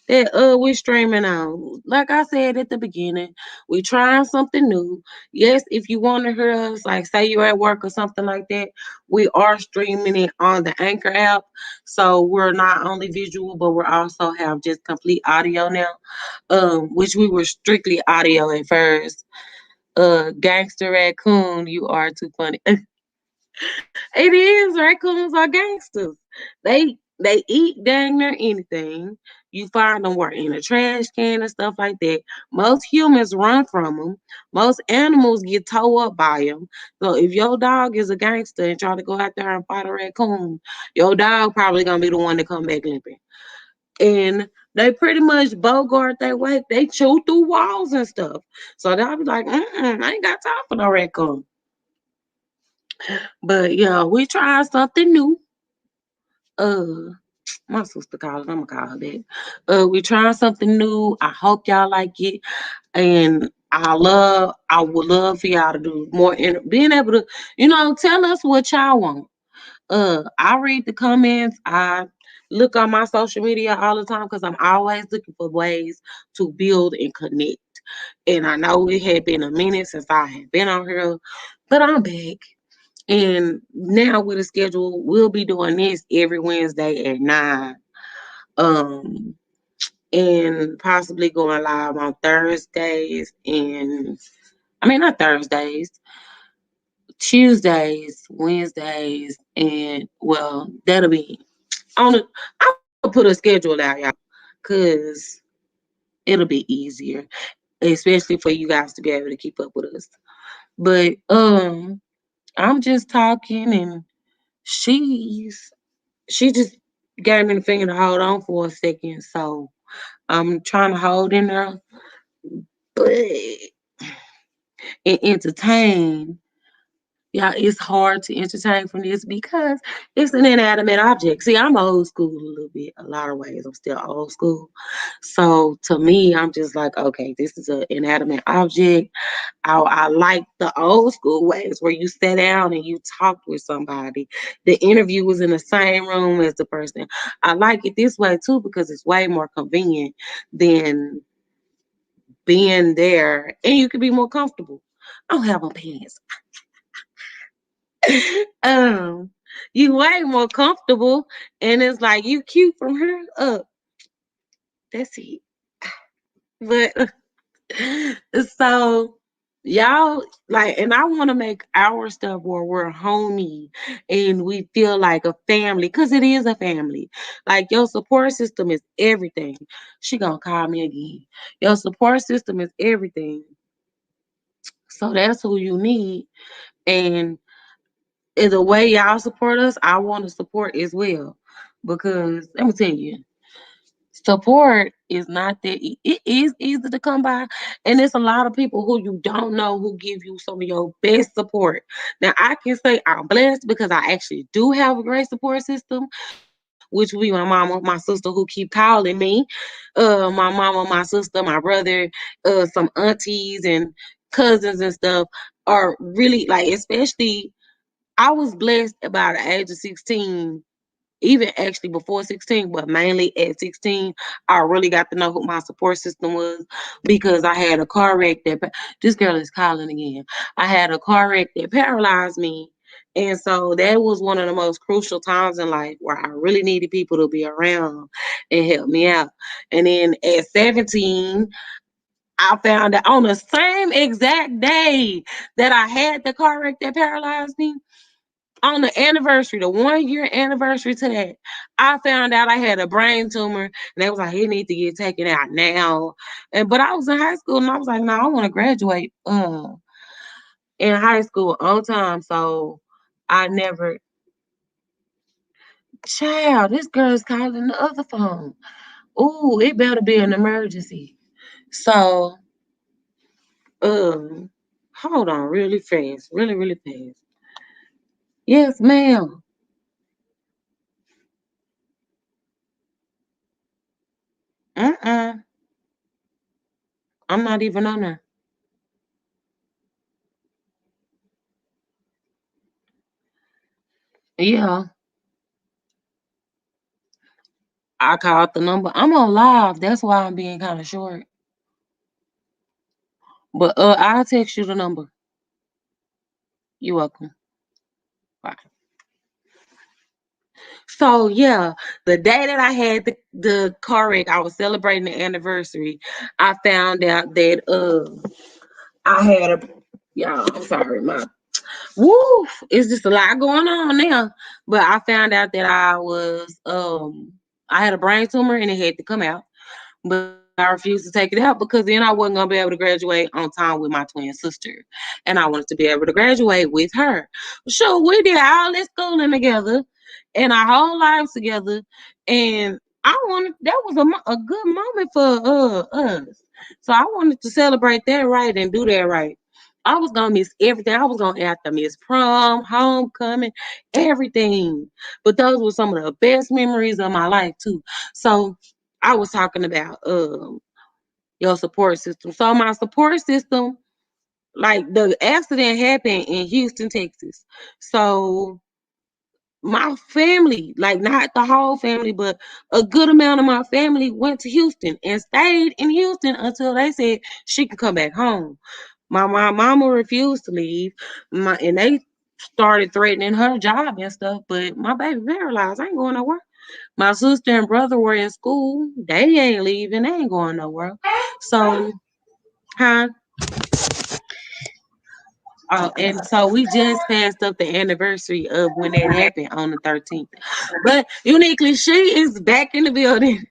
that we're streaming on. Like I said at the beginning, we trying something new. Yes, if you want to hear us, like say you're at work or something like that, we are streaming it on the Anchor app. So we're not only visual, but we're also have just complete audio now. Which we were strictly audio at first. Gangster raccoon, you are too funny. It is. Raccoons are gangsters. They eat dang near anything. You find them working in a trash can and stuff like that. Most humans run from them. Most animals get towed up by them. So if your dog is a gangster and try to go out there and fight a raccoon, your dog probably gonna be the one to come back limping. And they pretty much bogart their way. They chew through walls and stuff. So they'll be like, I ain't got time for no raccoon. But yeah, we tried something new. Uh, my sister called it. I'm gonna call it that. We trying something new. I hope y'all like it, and I would love for y'all to do more. Being able to, tell us what y'all want. I read the comments. I look on my social media all the time because I'm always looking for ways to build and connect. And I know it had been a minute since I had been on here, but I'm back. And now with a schedule, we'll be doing this every Wednesday at 9. Um, and possibly going live on Thursdays and I mean not Thursdays, Tuesdays, Wednesdays, and well, that'll be on the I'm gonna put a schedule out, y'all, cause it'll be easier, especially for you guys to be able to keep up with us. But I'm just talking and she's she just gave me the finger to hold on for a second. So I'm trying to hold in there, but and entertain. Yeah, it's hard to entertain from this because it's an inanimate object. See, I'm old school a little bit, a lot of ways. I'm still old school. So to me, I'm just like, okay, this is an inanimate object. I like the old school ways where you sat down and you talked with somebody. The interview was in the same room as the person. I like it this way too because it's way more convenient than being there and you can be more comfortable. I don't have on pants. um, you way more comfortable and it's like you cute from here up. That's it. But so y'all like and I want to make our stuff where we're homey and we feel like a family because it is a family. Like your support system is everything. She gonna call me again. Your support system is everything. So that's who you need. And in the way y'all support us, I want to support as well. Because let me tell you, support is not that it is easy to come by and it's a lot of people who you don't know who give you some of your best support. Now I can say I'm blessed because I actually do have a great support system, which would be my mama, my sister who keep calling me, my mama, my sister, my brother, some aunties and cousins and stuff are really like, especially I was blessed by the age of 16, even actually before 16, but mainly at 16, I really got to know who my support system was because I had a car wreck this girl is calling again. I had a car wreck that paralyzed me. And so that was one of the most crucial times in life where I really needed people to be around and help me out. And then at 17, I found out on the same exact day that I had the car wreck that paralyzed me, On the anniversary, the 1 year anniversary to that, I found out I had a brain tumor, and they was like, "He need to get taken out now." And but I was in high school, and I was like, "No, I want to graduate in high school on time." So I never, child. This girl's calling the other phone. Ooh, it better be an emergency. So um, hold on, really fast, really fast. Yes, ma'am. Uh-uh. I'm not even on there. Yeah, I called the number. I'm on live. That's why I'm being kind of short. But I'll text you the number. You're welcome. Bye. So yeah, the day that I had the car wreck, I was celebrating the anniversary. I found out that I had a, y'all, I'm sorry, my woo, it's just a lot going on now. But I found out that I had a brain tumor and it had to come out. But I refused to take it out because then I wasn't gonna be able to graduate on time with my twin sister, and I wanted to be able to graduate with her. So we did all this schooling together, and our whole lives together, and I wanted that was a good moment for us. So I wanted to celebrate that right and do that right. I was gonna miss everything. I was gonna have to miss prom, homecoming, everything. But those were some of the best memories of my life too. So I was talking about your support system. So my support system, like the accident happened in Houston, Texas. So my family, like not the whole family, but a good amount of my family went to Houston and stayed in Houston until they said she can come back home. My mama refused to leave. And they started threatening her job and stuff, but my baby realized I ain't going nowhere. My sister and brother were in school. They ain't leaving. They ain't going nowhere. So, huh? Oh, and so we just passed up the anniversary of when that happened on the 13th. But uniquely, she is back in the building.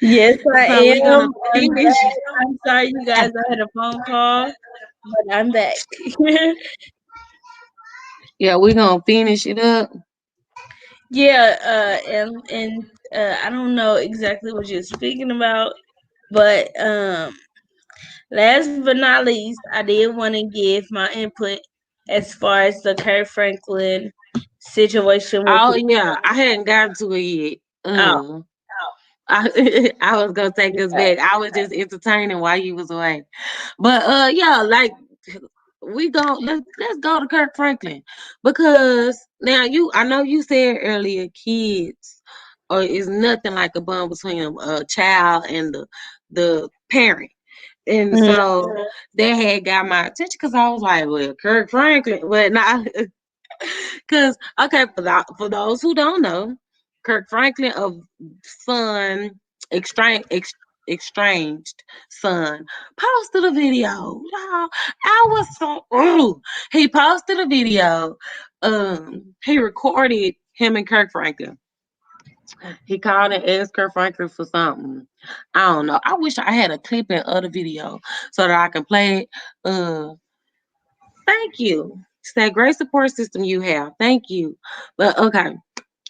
Yes, I So we're gonna am. I'm finish. back. I'm sorry, you guys. I had a phone call, but I'm back. Yeah, we're gonna finish it up. Yeah, and I don't know exactly what you're speaking about, but last but not least, I did want to give my input as far as the Kirk Franklin situation with Oh his. yeah, I hadn't gotten to it yet. Oh, I was gonna take us back. I was just entertaining while you was away. But yeah, like we go let's go to Kirk Franklin because now I know you said earlier kids or is nothing like a bond between a child and the parent. And mhm. so that had got my attention because I was like, well, Kirk Franklin, but not because okay, for those who don't know, Kirk Franklin of son exchange exchanged son posted a video. Y'all, I was so he posted a video. He recorded him and Kirk Franklin. He called and asked Kirk Franklin for something. I don't know. I wish I had a clip in other video so that I can play it. Thank you. It's that great support system you have. Thank you. But okay.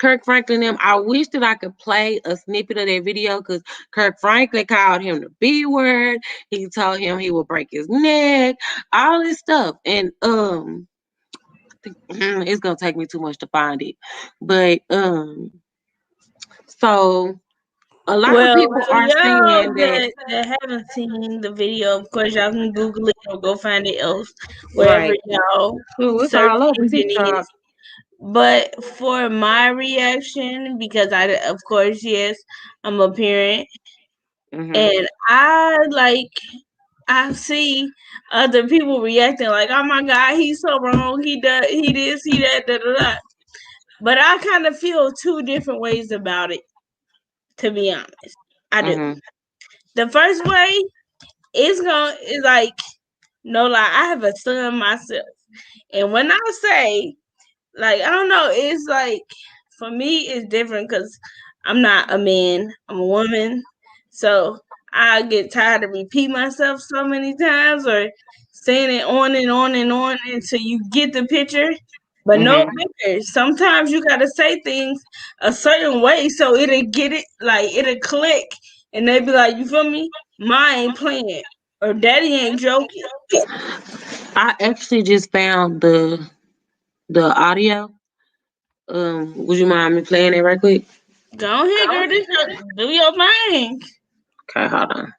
Kirk Franklin, them, I wish that I could play a snippet of that video because Kirk Franklin called him the B word. He told him he would break his neck, all this stuff. And it's gonna take me too much to find it. But so a lot of Well, people for are y'all saying that that haven't seen the video, of course y'all can Google it or go find it else wherever right. y'all Ooh, it's search all over engine TikTok. is. But for my reaction, because of course, yes, I'm a parent, Hmm. and I see other people reacting like, "Oh my God, he's so wrong. He does, he this, he that, da da da." But I kind of feel two different ways about it. To be honest, I do. Hmm. The first way is like no lie. I have a son myself, and when I say like I don't know. It's like for me, it's different because I'm not a man. I'm a woman, so I get tired of repeat myself so many times or saying it on and on and on until you get the picture. But no Hmm. matter. Sometimes you gotta say things a certain way so it'll get it like it'll click, and they be like, "You feel me? Ma ain't playing or Daddy ain't joking." I actually just found the audio. Would you mind me playing it right quick? Go ahead, girl. Do your thing. Okay, hold on.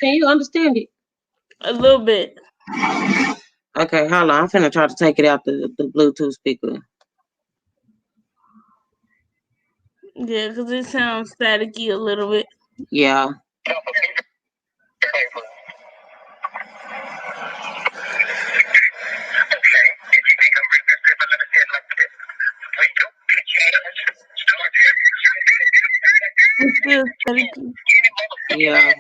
Can you understand it? A little bit. Okay, hold on. I'm finna try to take it out the Bluetooth speaker. Yeah, because it sounds staticky a little bit. Yeah. It's still staticky. Yeah.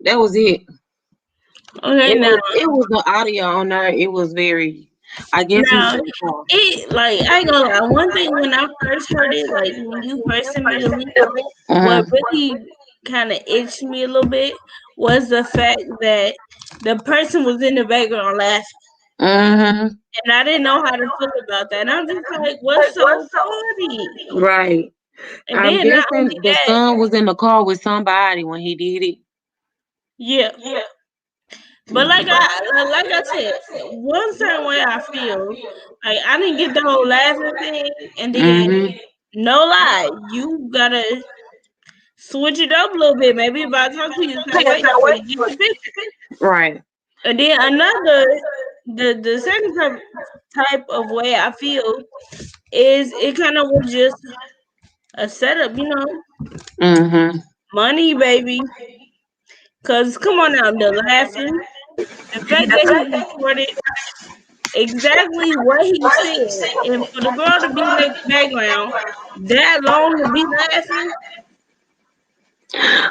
That was it. Okay, It was the audio on there. It was very. I guess he was now in the car. it like I ain't gonna lie. One thing when I first heard it, like when you first sent me the link, what Mm-hmm. really kind of itched me a little bit was the fact that the person was in the background laughing, Mm-hmm. and I didn't know how to feel about that. And I'm just like, what's so funny? Right. And I'm then not only guessing the that, son was in the car with somebody when he did it. yeah. But like I said, one certain way I feel, like I didn't get the whole laughing thing, and then Mm-hmm. no lie, you gotta switch it up a little bit. Maybe if I talk to you a certain way, so you get the picture. Right. And then another, the second type of way I feel is it kind of was just a setup, Mm-hmm. money, baby. Cause come on now, the laughing, the fact that he recorded exactly what he said, and for the girl to be in the background that long to be laughing,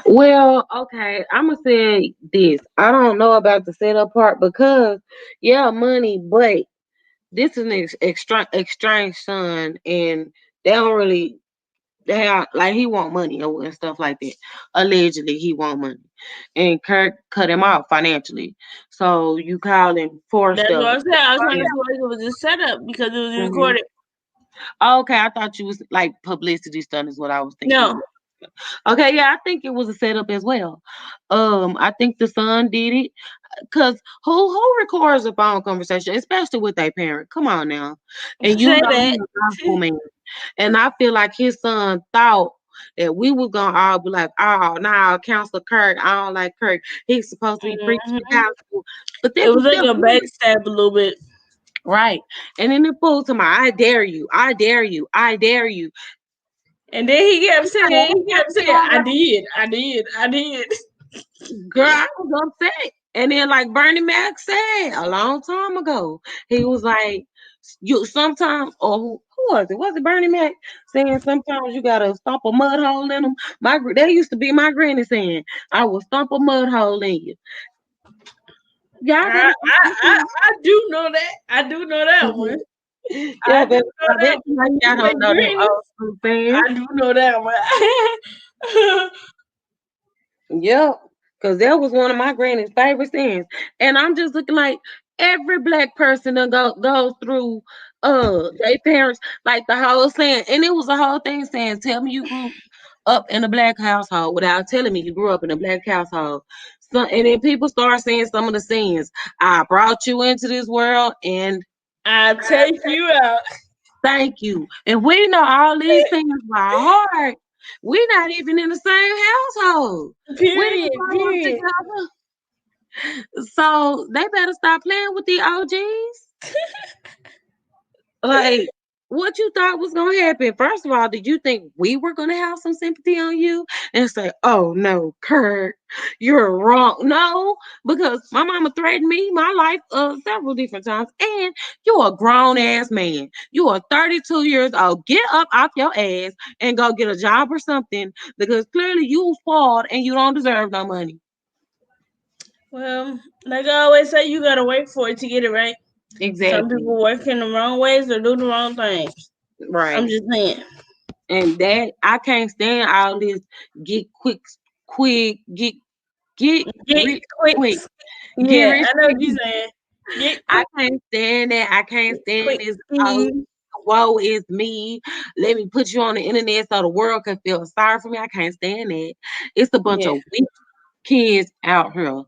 Well, okay, I'm gonna say this. I don't know about the setup part because, yeah, money, but this is an exchange son, and they don't really they are, like he want money and stuff like that. Allegedly, he want money, and Kirk cut him off financially. So you call him for that's what stuff. I said. I kind of feel like it was a setup because it was Hmm. recorded. Okay, I thought you was like publicity stunt is what I was thinking. No, Okay, yeah, I think it was a setup as well. I think the son did it because who records a phone conversation, especially with their parent? Come on now, and you say know that. he's a gospel man, and I feel like his son thought that we were gonna all be like, oh, no, Counselor Kirk, I don't like Kirk. He's supposed to be preaching the Mhm. gospel, but It this was is like still a backstab a little bit. right. And then the fool to my, I dare you, I dare you, I dare you. And then he kept saying, I did. Girl, I was upset. And then, like Bernie Mac said a long time ago, he was like, "You sometimes, or who was it? Was it Bernie Mac saying sometimes you gotta stomp a mud hole in them?" That used to be my granny saying, "I will stomp a mud hole in you." Y'all I, better, I do know that. I do know that one. I y'all do better know stop that acting one. like You y'all say don't know them granny. old school fans. I do know that one. Yep, because that was one of my granny's favorite scenes. And I'm just looking like every black person that goes through their parents, like the whole saying. And it was a whole thing saying, tell me you grew up in a black household without telling me you grew up in a black household. So and then people start saying some of the scenes. I brought you into this world and I take you out. thank you. And we know all these things by heart. We're not even in the same household. We didn't Period. grow up Period. together. So they better stop playing with the OGs. Like, what you thought was gonna happen? First of all, did you think we were gonna have some sympathy on you and say, "Oh no, Kurt, you're wrong"? No, because my mama threatened me my life several different times, and you're a grown ass man. You are 32 years old. Get up off your ass and go get a job or something because clearly you spoiled and you don't deserve no money. Well, like I always say, you gotta wait for it to get it right. Some Exactly. people work in the wrong ways or do the wrong things. I'm Right. just saying. And that I can't stand all this get quick, get Get rich quick. quick, get Yeah, rich I know quick. what you're saying. Get I quick, can't stand that. I can't stand quick this. Oh, scheme. woe is me. Let me put you on the internet so the world can feel sorry for me. I can't stand that. It's a bunch Yeah. of weak kids out here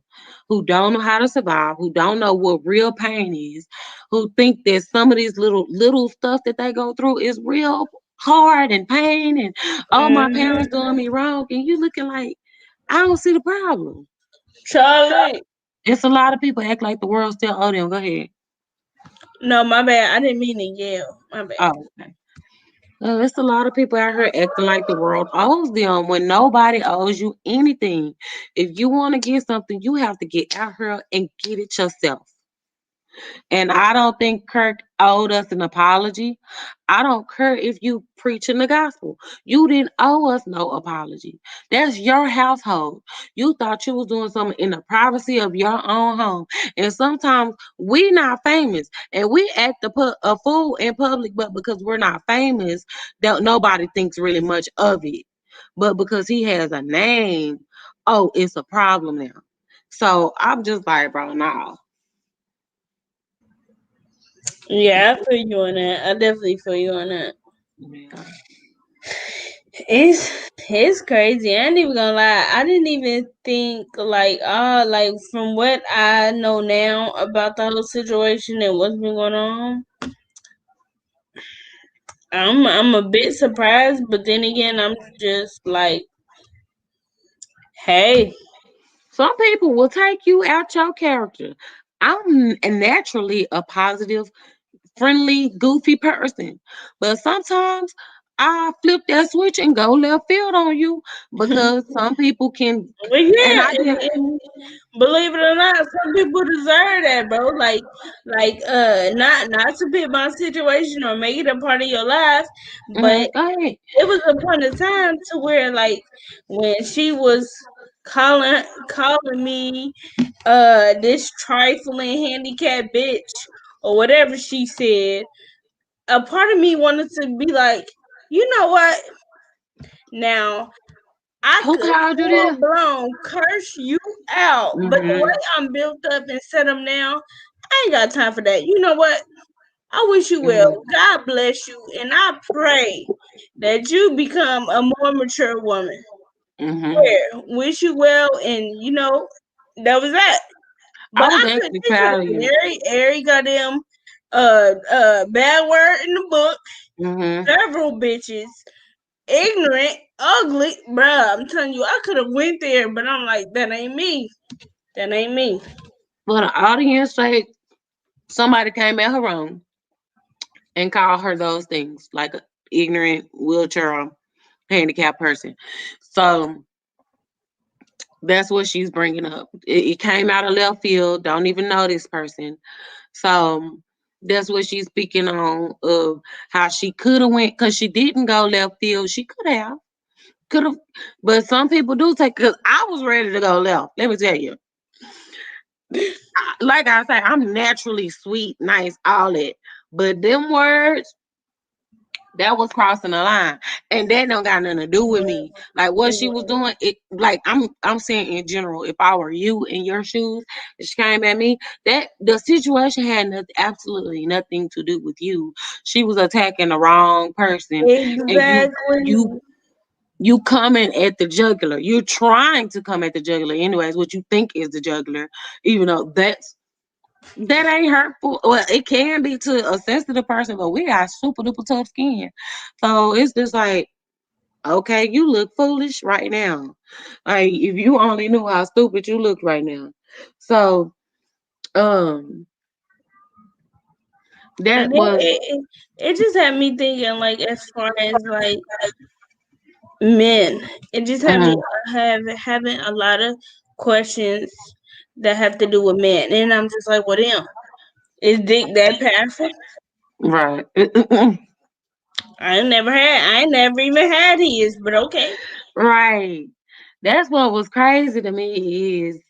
who don't know how to survive, who don't know what real pain is, who think that some of these little stuff that they go through is real hard and pain and oh my parents Hmm. doing me wrong and you looking like I don't see the problem. Charlie. It's a lot of people act like the world still owe them. Go ahead. No, my bad. I didn't mean to yell. My bad. Oh, okay. There's a lot of people out here acting like the world owes them when nobody owes you anything. If you want to get something, you have to get out here and get it yourself. And I don't think Kirk owed us an apology. I don't care if you preaching the gospel. You didn't owe us no apology. That's your household. You thought you was doing something in the privacy of your own home. And sometimes we not famous and we act a fool in public, but because we're not famous, that nobody thinks really much of it. But because he has a name, oh, it's a problem now. So I'm just like, bro, no. Yeah, I feel you on that. I definitely feel you on that. Yeah. It's crazy. I ain't even gonna lie. I didn't even think like from what I know now about the whole situation and what's been going on. I'm a bit surprised, but then again, I'm just like, hey, Some people will take you out your character. I'm naturally a positive, friendly, goofy person, but sometimes I flip that switch and go left field on you because some people can, but and yeah, I did. and believe it or not, some people deserve that, bro. Not to pit my situation or make it a part of your life, but Go ahead. it was a point of time to where like when she was calling me this trifling handicapped bitch or whatever she said, a part of me wanted to be like, you know what? Now I Who could called you full there? blown curse you out, but the Mm-hmm. way I'm built up and set up now, I ain't got time for that. You know what? I wish you well. Mm-hmm. God bless you, and I pray that you become a more mature woman. Mm-hmm. Where wish you well, and that was that. I But was I couldn't actually teach you proud of you. every goddamn bad word in the book. Mm-hmm. Several bitches, ignorant, ugly, bruh. I'm telling you, I could have went there, but I'm like, that ain't me. That ain't me. For the audience sake, somebody came at her wrong and called her those things, like a ignorant wheelchair handicapped person. So that's what she's bringing up. It came out of left field. Don't even know this person. So that's what she's speaking on of how she could have went because she didn't go left field. She could have, but some people do take. Because I was ready to go left. Let me tell you, like I say, I'm naturally sweet, nice, all that. But them words, that was crossing the line, and that don't got nothing to do with me. Like what she was doing, it like I'm saying in general. If I were you in your shoes, and she came at me, that the situation had absolutely nothing to do with you. She was attacking the wrong person, and Exactly. you you coming at the jugular. You're trying to come at the jugular, anyways. What you think is the jugular, even though that ain't hurtful. Well, it can be to a sensitive person, but we got super duper tough skin. So it's just like, okay, you look foolish right now. Like if you only knew how stupid you look right now. So um And that then was it just had me thinking, like, as far as like men, it just had me mhm, having a lot of questions that have to do with men, and I'm just like, well, damn, is dick that powerful? right. I ain't never even had his, but okay. Right. That's what was crazy to me is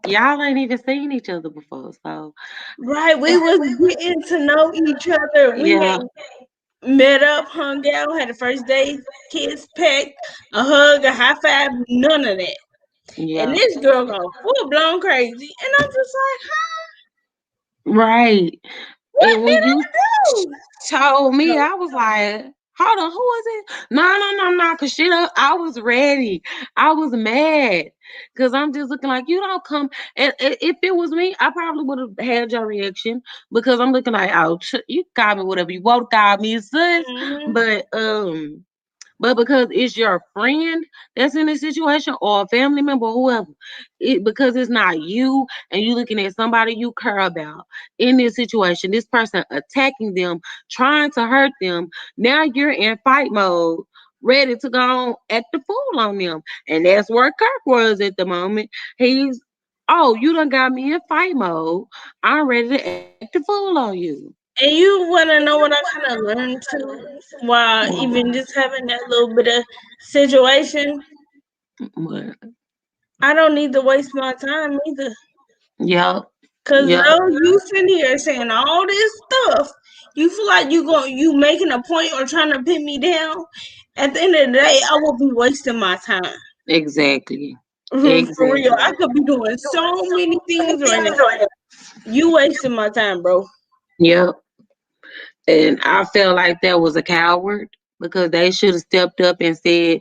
y'all ain't even seen each other before. So Right, we was getting to know each other. We yeah, ain't met up, hung out, had a first date, kiss, peck, a hug, a high five, none of that. And yeah. this girl go full blown crazy, and I'm just like, Right. what And when did you I do? told me, No. I was like, hold on, who is it? No, no, no, no, cause shit, I was ready. I was mad. Cause I'm just looking like you don't come. And if it was me, I probably would have had your reaction because I'm looking like, oh, you call me whatever you want to call me, sis. Hmm. But because it's your friend that's in this situation or a family member, whoever, because it's not you and you looking at somebody you care about in this situation, this person attacking them, trying to hurt them, now you're in fight mode, ready to go on, act the fool on them. And that's where Kirk was at the moment. He's, oh, you done got me in fight mode. I'm ready to act the fool on you. And you want to know what I kind of learned too, while even just having that little bit of situation? But, I don't need to waste my time either. yep, Cause yep, though you sitting here saying all this stuff, you feel like you making a point or trying to pin me down. At the end of the day, I will be wasting my time. exactly. For real, Exactly. I could be doing so many things right now. You wasting my time, bro. Yep. And I felt like that was a coward because they should have stepped up and said,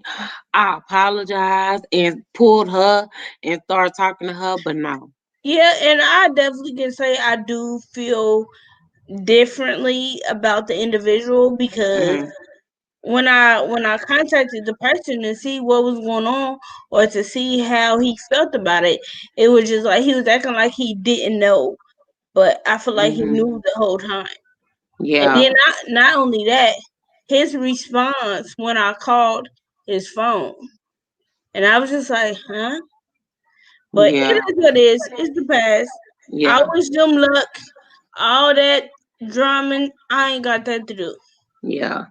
I apologize and pulled her and started talking to her, but no. Yeah, and I definitely can say I do feel differently about the individual because Hmm. when I contacted the person to see what was going on or to see how he felt about it, it was just like he was acting like he didn't know, but I feel like he Hmm. knew the whole time. And Yeah. then not only that, his response when I called his phone, and I was just like, huh? But it Yeah. is what it is. It's the past. I Yeah. wish them luck. All that drumming, I ain't got that to do. Yeah.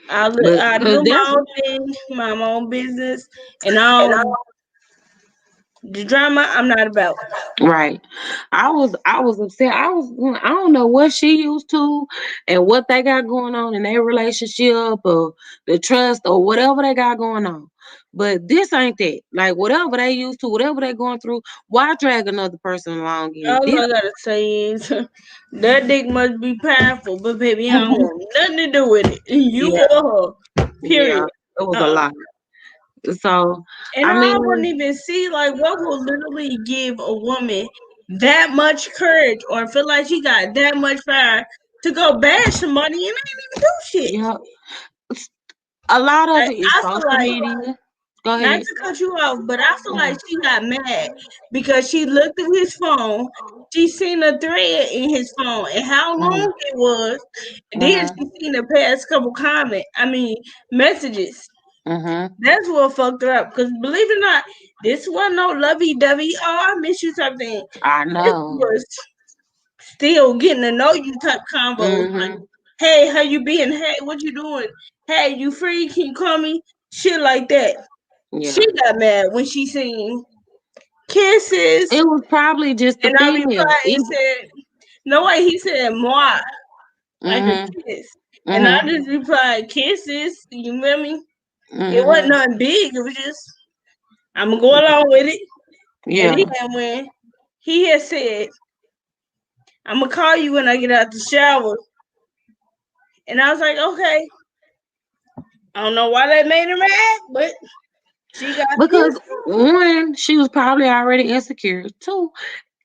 I But do my that's own thing, my own business, and I don't, the drama I'm not about. right. I was upset. I don't know what she used to and what they got going on in their relationship or the trust or whatever they got going on. But this ain't that. Like whatever they used to, whatever they going through, why drag another person along in All this? I gotta say is that dick must be powerful, but baby, I don't want nothing to do with it. You Yeah, or her. yeah. Period. It was a Uh. lot. So And I I wouldn't mean, even see like what will literally give a woman that much courage or feel like she got that much fire to go bash somebody and ain't even do shit. yeah. A lot of it is I feel social like, media. Go not ahead. to cut you off, but I feel like she got mad because she looked at his phone. She seen a thread in his phone and how Mhm, long it was. And then mhm, she seen the past couple messages. mhm. That's what fucked her up. Because believe it or not, this wasn't no lovey dovey, oh, I miss you type thing. I This know. was still getting to know you type combos. Like, Mhm. hey, how you been? Hey, what you doing? Hey, you free? Can you call me? Shit like that. She Yeah. got mad when she seen kisses, It was probably just the and I female. replied and said, no way, he said moi, like a Mhm. kiss. And I Mhm. just replied, kisses, you feel me? It wasn't Mhm. nothing big, it was just, I'm gonna go along with it. And Yeah. then when he had said, I'm gonna call you when I get out the shower. And I was like, okay. I don't know why that made her mad, but she got Because pissed. one, she was probably already insecure. Two,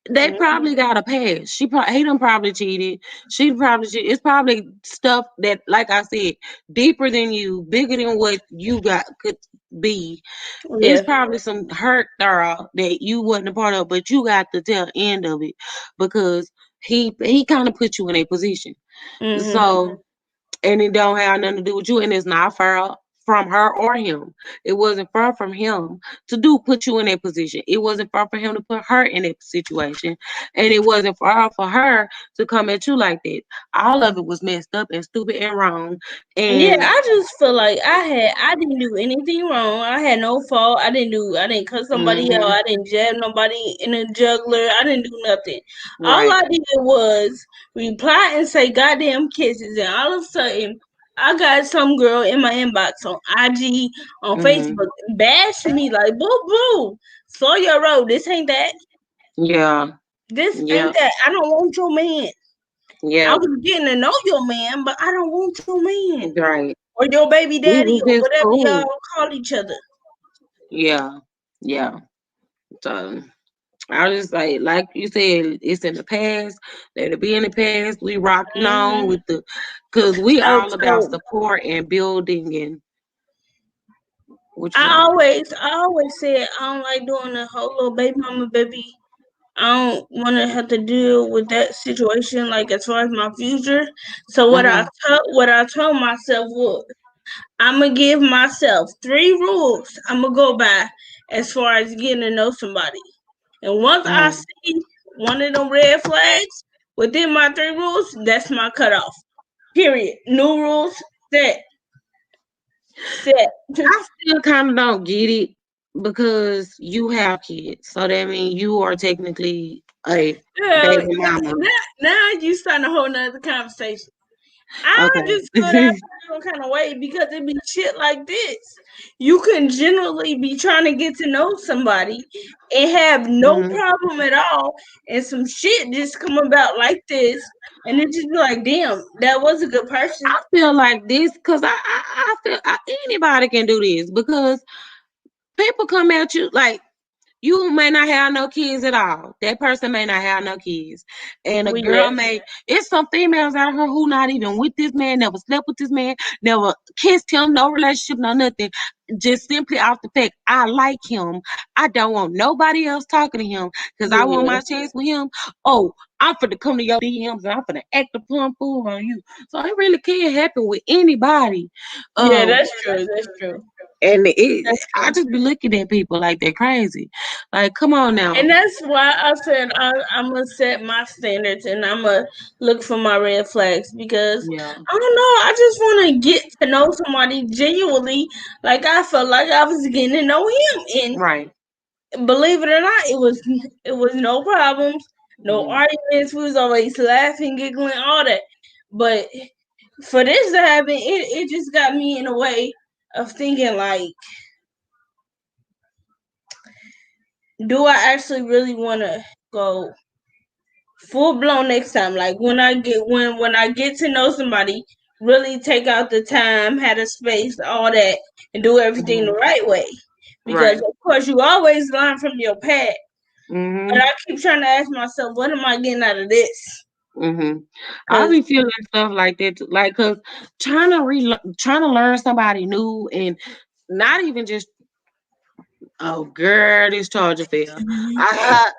They Mhm. probably got a past. He done probably cheated. She probably cheated. It's probably stuff that, like I said, deeper than you, bigger than what you got could be. It's Yeah. probably some hurt there that you wasn't a part of, but you got the tail end of it because he kind of put you in a position. Mhm. So, and it don't have nothing to do with you, and it's not fair from her or him. It wasn't fair from him to do put you in that position. It wasn't fair for him to put her in that situation, and it wasn't fair for her to come at you like that. All of it was messed up and stupid and wrong. Yeah, And I just feel like I didn't do anything wrong. I had no fault. I didn't cut somebody out. hmm I didn't jab nobody in a juggler. I didn't do nothing. All right, I did was reply and say goddamn kisses, and all of a sudden I got some girl in my inbox on IG, on hmm Facebook, bash me like boo boo. Slow your road. This ain't that. yeah, This yeah, ain't that. I don't want your man. I yeah, was getting to know your man, but I don't want your man right. or your baby We daddy was or just whatever cool. y'all call each other. Yeah, yeah. So I just like you said, it's in the past. Let it be in the past. We rocking on Hmm. with the, cause we So, all about so support and building and what you say. I always said I don't like doing the whole little baby mama baby. I don't want to have to deal with that situation, like as far as my future. So Mhm. what I told myself was, I'm gonna give myself 3 rules I'm gonna go by as far as getting to know somebody. And once I Mhm. see one of them red flags within my 3 rules, that's my cutoff. Period. New rules set. Set. I still kind of don't get it because you have kids, so that means you are technically a Girl, baby mama. now you starting a whole nother conversation. I Okay. just feel that some kind of way because it be shit like this. You can generally be trying to get to know somebody and have no Mhm. problem at all, and some shit just come about like this, and it just be like, damn, that was a good person. I feel like this because I feel anybody can do this because people come at you like you may not have no kids at all. That person may not have no kids. And a We girl yeah, may, it's some females out here who not even with this man, never slept with this man, never kissed him, no relationship, no nothing. Just simply off the fact, I like him. I don't want nobody else talking to him because I want yeah, my chance with him. Oh, I'm finna come to your DMs and I'm finna act a plum fool on you. So it really can happen with anybody. yeah. Um, That's true. That's true. and it, That's I true. just be looking at people like they're crazy. Like, come on now. And that's why I said I'm gonna set my standards and I'm gonna look for my red flags because Yeah. I don't know. I just want to get to know somebody genuinely, like I felt like I was getting to know him. Right. And believe it or not, it was no problems, no Mm. arguments. We was always laughing, giggling, all that. But for this to happen, it just got me in a way of thinking like, do I actually really want to go full blown next time? Like when I get to know somebody, really take out the time, have the space, all that, and do everything the Mhm. right way. Because Right. of course you always learn from your past. But Mhm. I keep trying to ask myself, what am I getting out of this? Mhm. I Cause be feeling stuff like that too. Like, cause trying to learn somebody new and not even just oh girl, this charger fell. I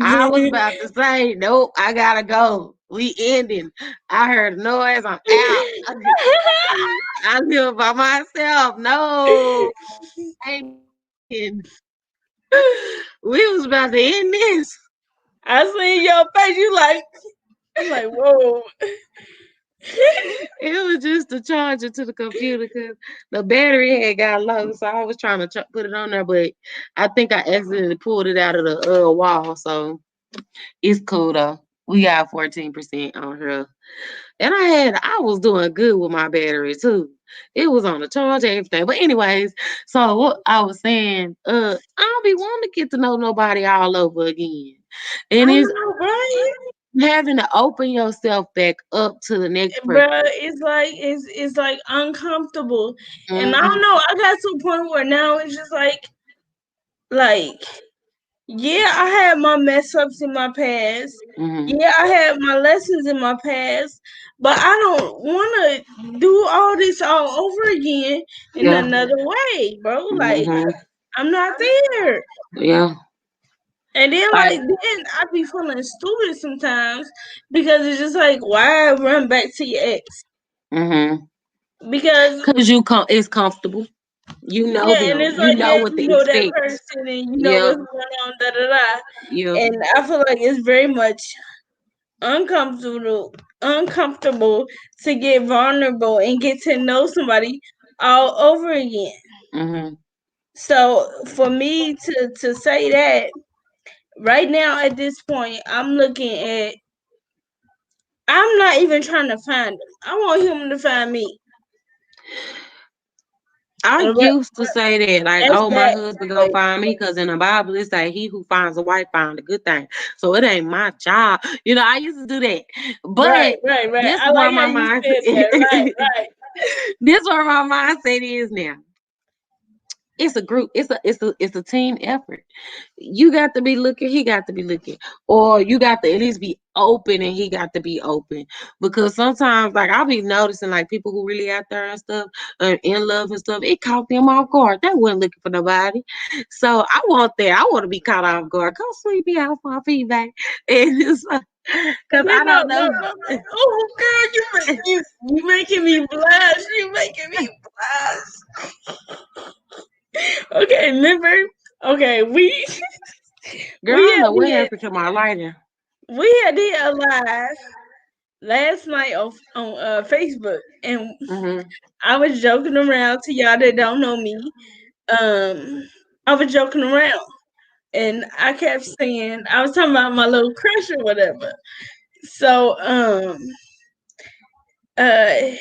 I was about to say nope. I gotta go. We ending. I heard a noise. I'm out. I live by myself. No, ain't we was about to end this. I seen your face, you like, I'm like, whoa. It was just the charger to the computer because the battery had got low, so I was trying to put it on there, but I think I accidentally pulled it out of the wall, so it's cool though. We got 14% on here, and I was doing good with my battery too. It was on the charge and everything. But anyways, so what I was saying, I don't be wanting to get to know nobody all over again, and I it's know, right? having to open yourself back up to the next person. Bruh, it's like uncomfortable. And I Mhm. don't know, I got to a point where now it's just like Yeah, I had my mess ups in my past. Hmm. Yeah, I had my lessons in my past. But I don't want to do all this all over again in Yeah. another way, bro. Like, Hmm. I'm not there. Yeah. And then, Like, like, then I be feeling stupid sometimes because it's just like, why run back to your ex? hmm, Because, cause it's comfortable. You know yeah, and them. it's You like, know yeah, what to you know that expect. person and you know Yep. what's going on, da da da. Yep. And I feel like it's very much uncomfortable to get vulnerable and get to know somebody all over again. Hmm. So for me to say that right now at this point, I'm not even trying to find him. I want him to find me. I And used to say that, like, that's oh, my that. husband gonna Like, find me, because in the Bible it say, "He who finds a wife found a good thing." So it ain't my job. I used to do that, right, but right, right. this I is where like how my you mind. said that. Right, right. This where my mindset is now. It's a group. It's a team effort. You got to be looking, he got to be looking, or you got to at least be open and he got to be open. Because sometimes, like, I'll be noticing, like, people who really out there and stuff, in love and stuff, it caught them off guard. They wasn't looking for nobody. So I want that. I want to be caught off guard. Come sweep me out my feedback. And it's because Yeah, I no, don't no, know. no, no. Oh, girl, you making me blush. You making me blush. Okay, remember? Okay, Girl, I we don't had know what did happened to my lighter. we had did a live last night on Facebook, and Hmm. I was joking around to y'all that don't know me. I was joking around, and I kept saying I was talking about my little crush or whatever. So uh,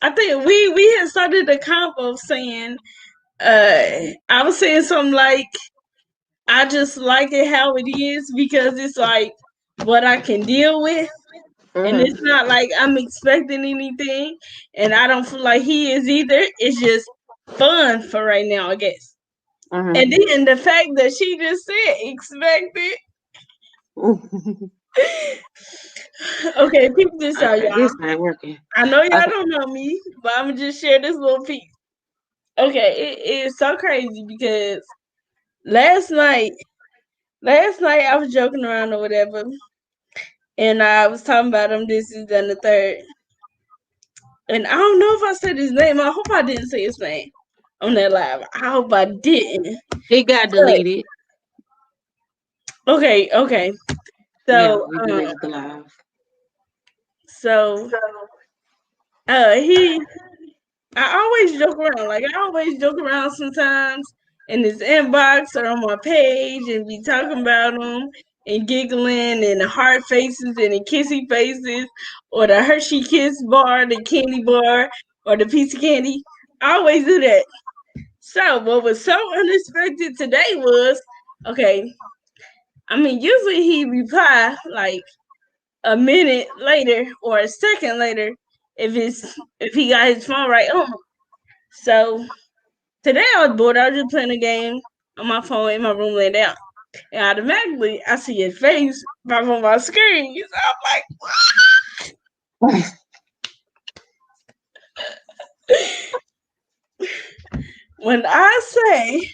I think we had started a combo saying I was saying something like I just like it how it is because it's like what I can deal with. And it's Hmm. not like I'm expecting anything, and I don't feel like he is either. It's just fun for right now, I guess. And Hmm. then the fact that she just said expected. Okay, peep this out, Okay, y'all. this ain't working. I know y'all Okay. don't know me, but I'm gonna just share this little piece. Okay, it is so crazy because last night, last night I was joking around or whatever, and I was talking about him. This is and the third, and I don't know if I said his name. I hope I didn't say his name on that live. I hope I didn't. It got But deleted. okay, okay. Yeah, So we deleted the live. so he I always joke around. Like I always joke around sometimes in his inbox or on my page and be talking about him and giggling and the heart faces and the kissy faces or the Hershey Kiss bar, the candy bar, or the piece of candy. I always do that. So what was so unexpected today was okay. I mean, usually he reply like a minute later or a second later if he got his phone right on. So today I was bored. I was just playing a game on my phone in my room laying down. And automatically I see his face right on my screen. So I'm like, when I say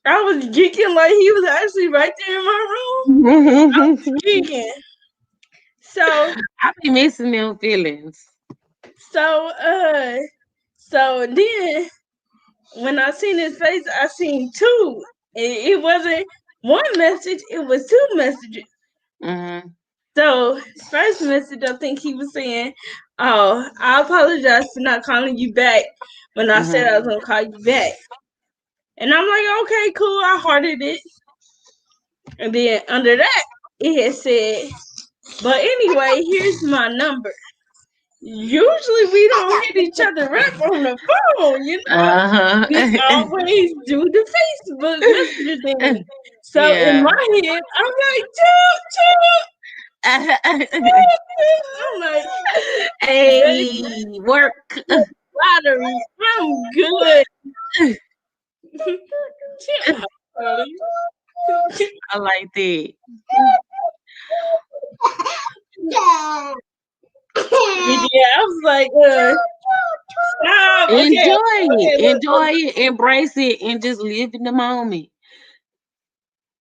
I was geeking like he was actually right there in my room, geeking. So I be missing them feelings. so so then when I seen his face, I seen two. It wasn't one message, it was two messages. Hmm. So, first message, I think he was saying, "Oh, I apologize for not calling you back when I said Hmm. I was gonna call you back." And I'm like, "Okay, cool." I hearted it, and then under that, it had said, "But anyway, here's my number." Usually, we don't hit each other up on the phone, you know. We Uh-huh. always do the Facebook Messenger thing. So in Yeah. my head, I'm like, "Chill, chill." I'm like, Hey, baby, work. lottery. I'm good. Chill out, Charlie. I like that. Yeah, I was like, stop. Okay, Enjoy it. okay, look, look. Enjoy it. Embrace it. And just live in the moment.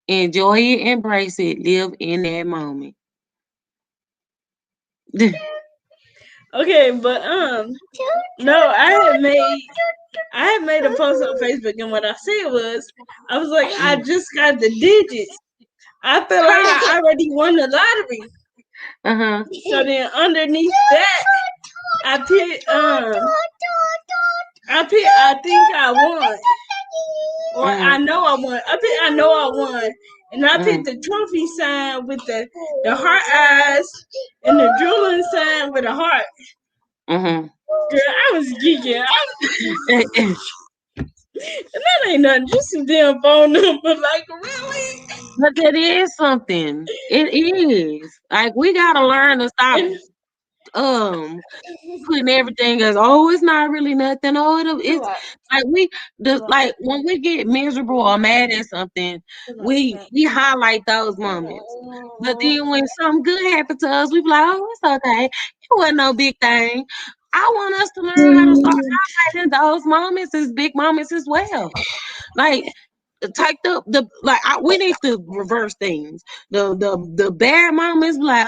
Enjoy it. Embrace it. Live in that moment. Okay, but no, I had made a post on Facebook, and what I said was, I was like, I just got the digits. I feel like I already won the lottery. Uh-huh. So then underneath that, I put I think I won. Or I Mm, know I won. I know I won. And I picked mm, the trophy sign with the heart eyes and the drooling sign with a heart. mm-hmm. Girl, I was geeking. And that ain't nothing. Just a damn phone number. Like, really? But that is something. It is. Like we gotta learn to stop And um putting everything as oh it's not really nothing. Oh it's like like when we get miserable or mad at something, we highlight those moments. But then when something good happened to us, we be like, oh it's okay. It wasn't no big thing. I want us to learn how to start highlighting those moments as big moments as well. Like take we need to reverse things. The bad moments like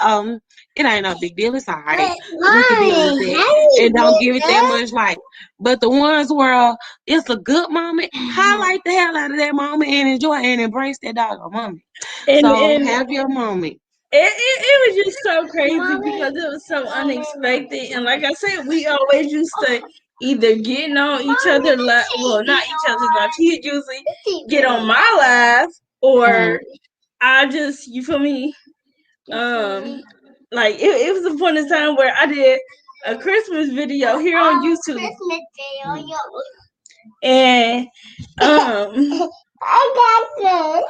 it ain't no big deal. It's all right. We can deal with it and don't give it that much light. But the ones where it's a good moment, highlight the hell out of that moment and enjoy and embrace that doggone moment. So and have your moment. it was just so crazy because it was so unexpected. And like I said, we always used to either getting on each other well, not each other's lives. He'd usually get on my live, Mm-hmm. or I just, you feel me? Like it was a point in time where I did a Christmas video here on YouTube, and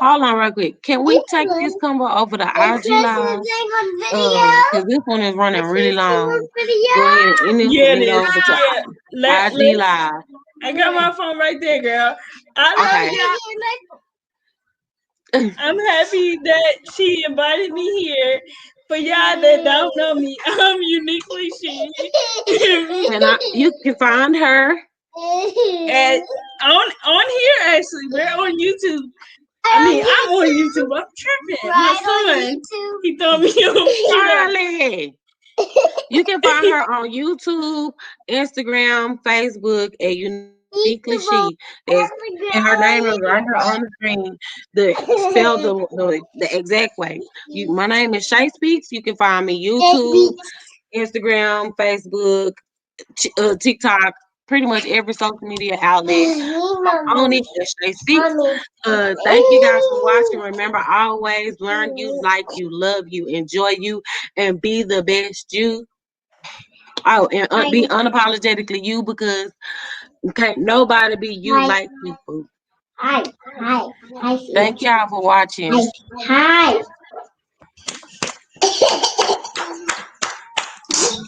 Hold on real quick. Can we take this combo over to IG Live? Because this one is running really long. Go ahead and end this yeah, it video is. over to Yeah, IG Live. I got my phone right there, girl. I love Okay. y'all. I'm happy that she invited me here. For y'all that don't know me, I'm uniquely she. And you can find her. And on here, actually, we're on YouTube. I mean, I'm on YouTube. I'm tripping. My son, he throw me off. Charlie. You can find her on YouTube, Instagram, Facebook, at Uniquely She. That's and her name is right here on the screen. The spelled the exact way. My name is Shay Speaks. You can find me YouTube, Instagram, Facebook, TikTok, pretty much every social media outlet. On it, as Shay Speaks. Thank you guys for watching. Remember, always learn you, like you, love you, enjoy you, and be the best you. Oh, and be unapologetically you because can't nobody be you like people. Hi, hi, hi, Thank y'all for watching. hi.